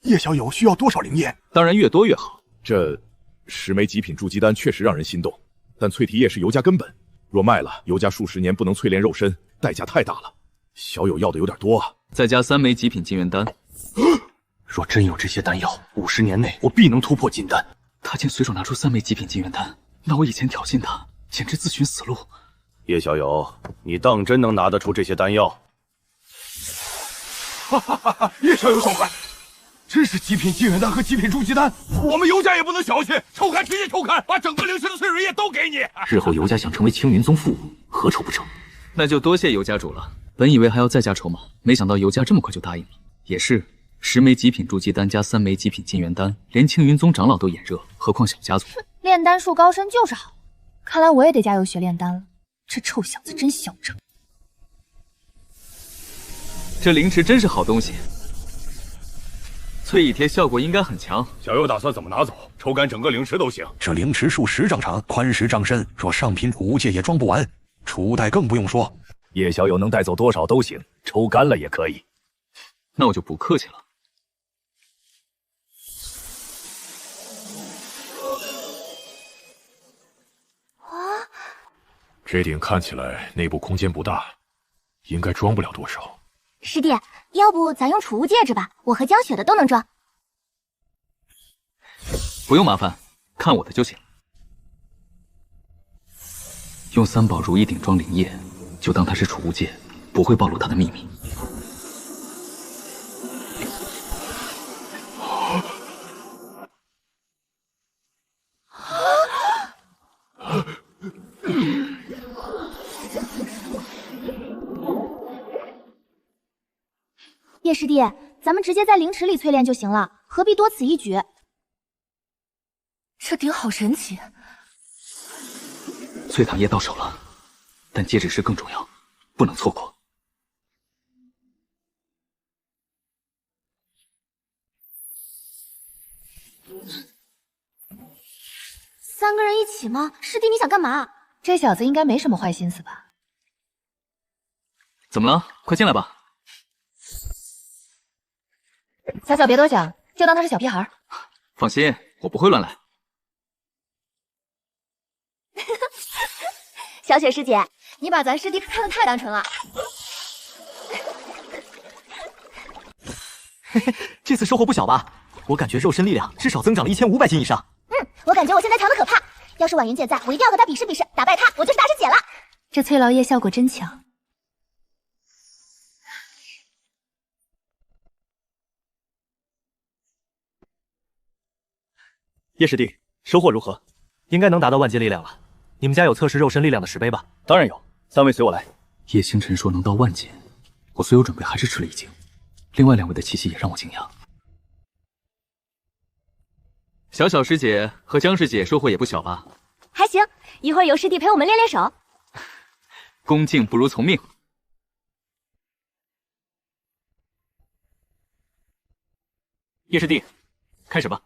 叶小友需要多少灵液？当然越多越好。这10枚极品筑基丹确实让人心动，但淬体液是尤家根本，若卖了，尤家数十年不能淬炼肉身，代价太大了。小友要的有点多啊。再加3枚极品金元丹。若真有这些丹药，50年内我必能突破金丹。他竟随手拿出3枚极品金元丹，那我以前挑衅他，简直自寻死路。叶小友，你当真能拿得出这些丹药？哈哈哈哈！叶小友爽快，真是极品金元丹和极品筑基丹，我们尤家也不能小觑，抽干直接抽干，把整个灵池的淬水液都给你。日后尤家想成为青云宗附，何愁不成？那就多谢尤家主了。本以为还要再加筹码，没想到尤家这么快就答应了。也是，10枚极品筑基丹加3枚极品金元丹，连青云宗长老都眼热，何况小家族？炼丹术高深就是好，看来我也得加油学炼丹了。这臭小子真嚣张。这灵池真是好东西，淬乙贴效果应该很强。小友打算怎么拿走？抽干整个灵池都行。这灵池数10丈长，宽10丈深，若上品储物戒也装不完，储物袋更不用说。叶小友能带走多少都行，抽干了也可以。那我就不客气了。这顶看起来内部空间不大，应该装不了多少。师弟，要不咱用储物戒指吧？我和江雪的都能装。不用麻烦，看我的就行。用3宝如意顶装灵液，就当它是储物戒，不会暴露它的秘密。叶师弟，咱们直接在灵池里淬炼就行了，何必多此一举？这顶好神奇。淬塔液到手了，但戒指师更重要，不能错过。3个人一起吗？师弟你想干嘛？这小子应该没什么坏心思吧？怎么了？快进来吧。小小别多想，就当他是小屁孩。放心，我不会乱来。小雪师姐，你把咱师弟看得太单纯了。嘿嘿，这次收获不小吧？我感觉肉身力量至少增长了1500斤以上。我感觉我现在强的可怕。要是婉云姐在，我一定要和她比试比试，打败她，我就是大师姐了。这淬劳液效果真强。叶师弟，收获如何？应该能达到万斤力量了。你们家有测试肉身力量的石碑吧？当然有，3位随我来。叶星辰说能到万斤，我所有准备还是吃了一惊。另外2位的气息也让我惊讶。小小师姐和江师姐收获也不小吧？还行，一会儿有师弟陪我们练练手。恭敬不如从命。叶师弟，开始吧。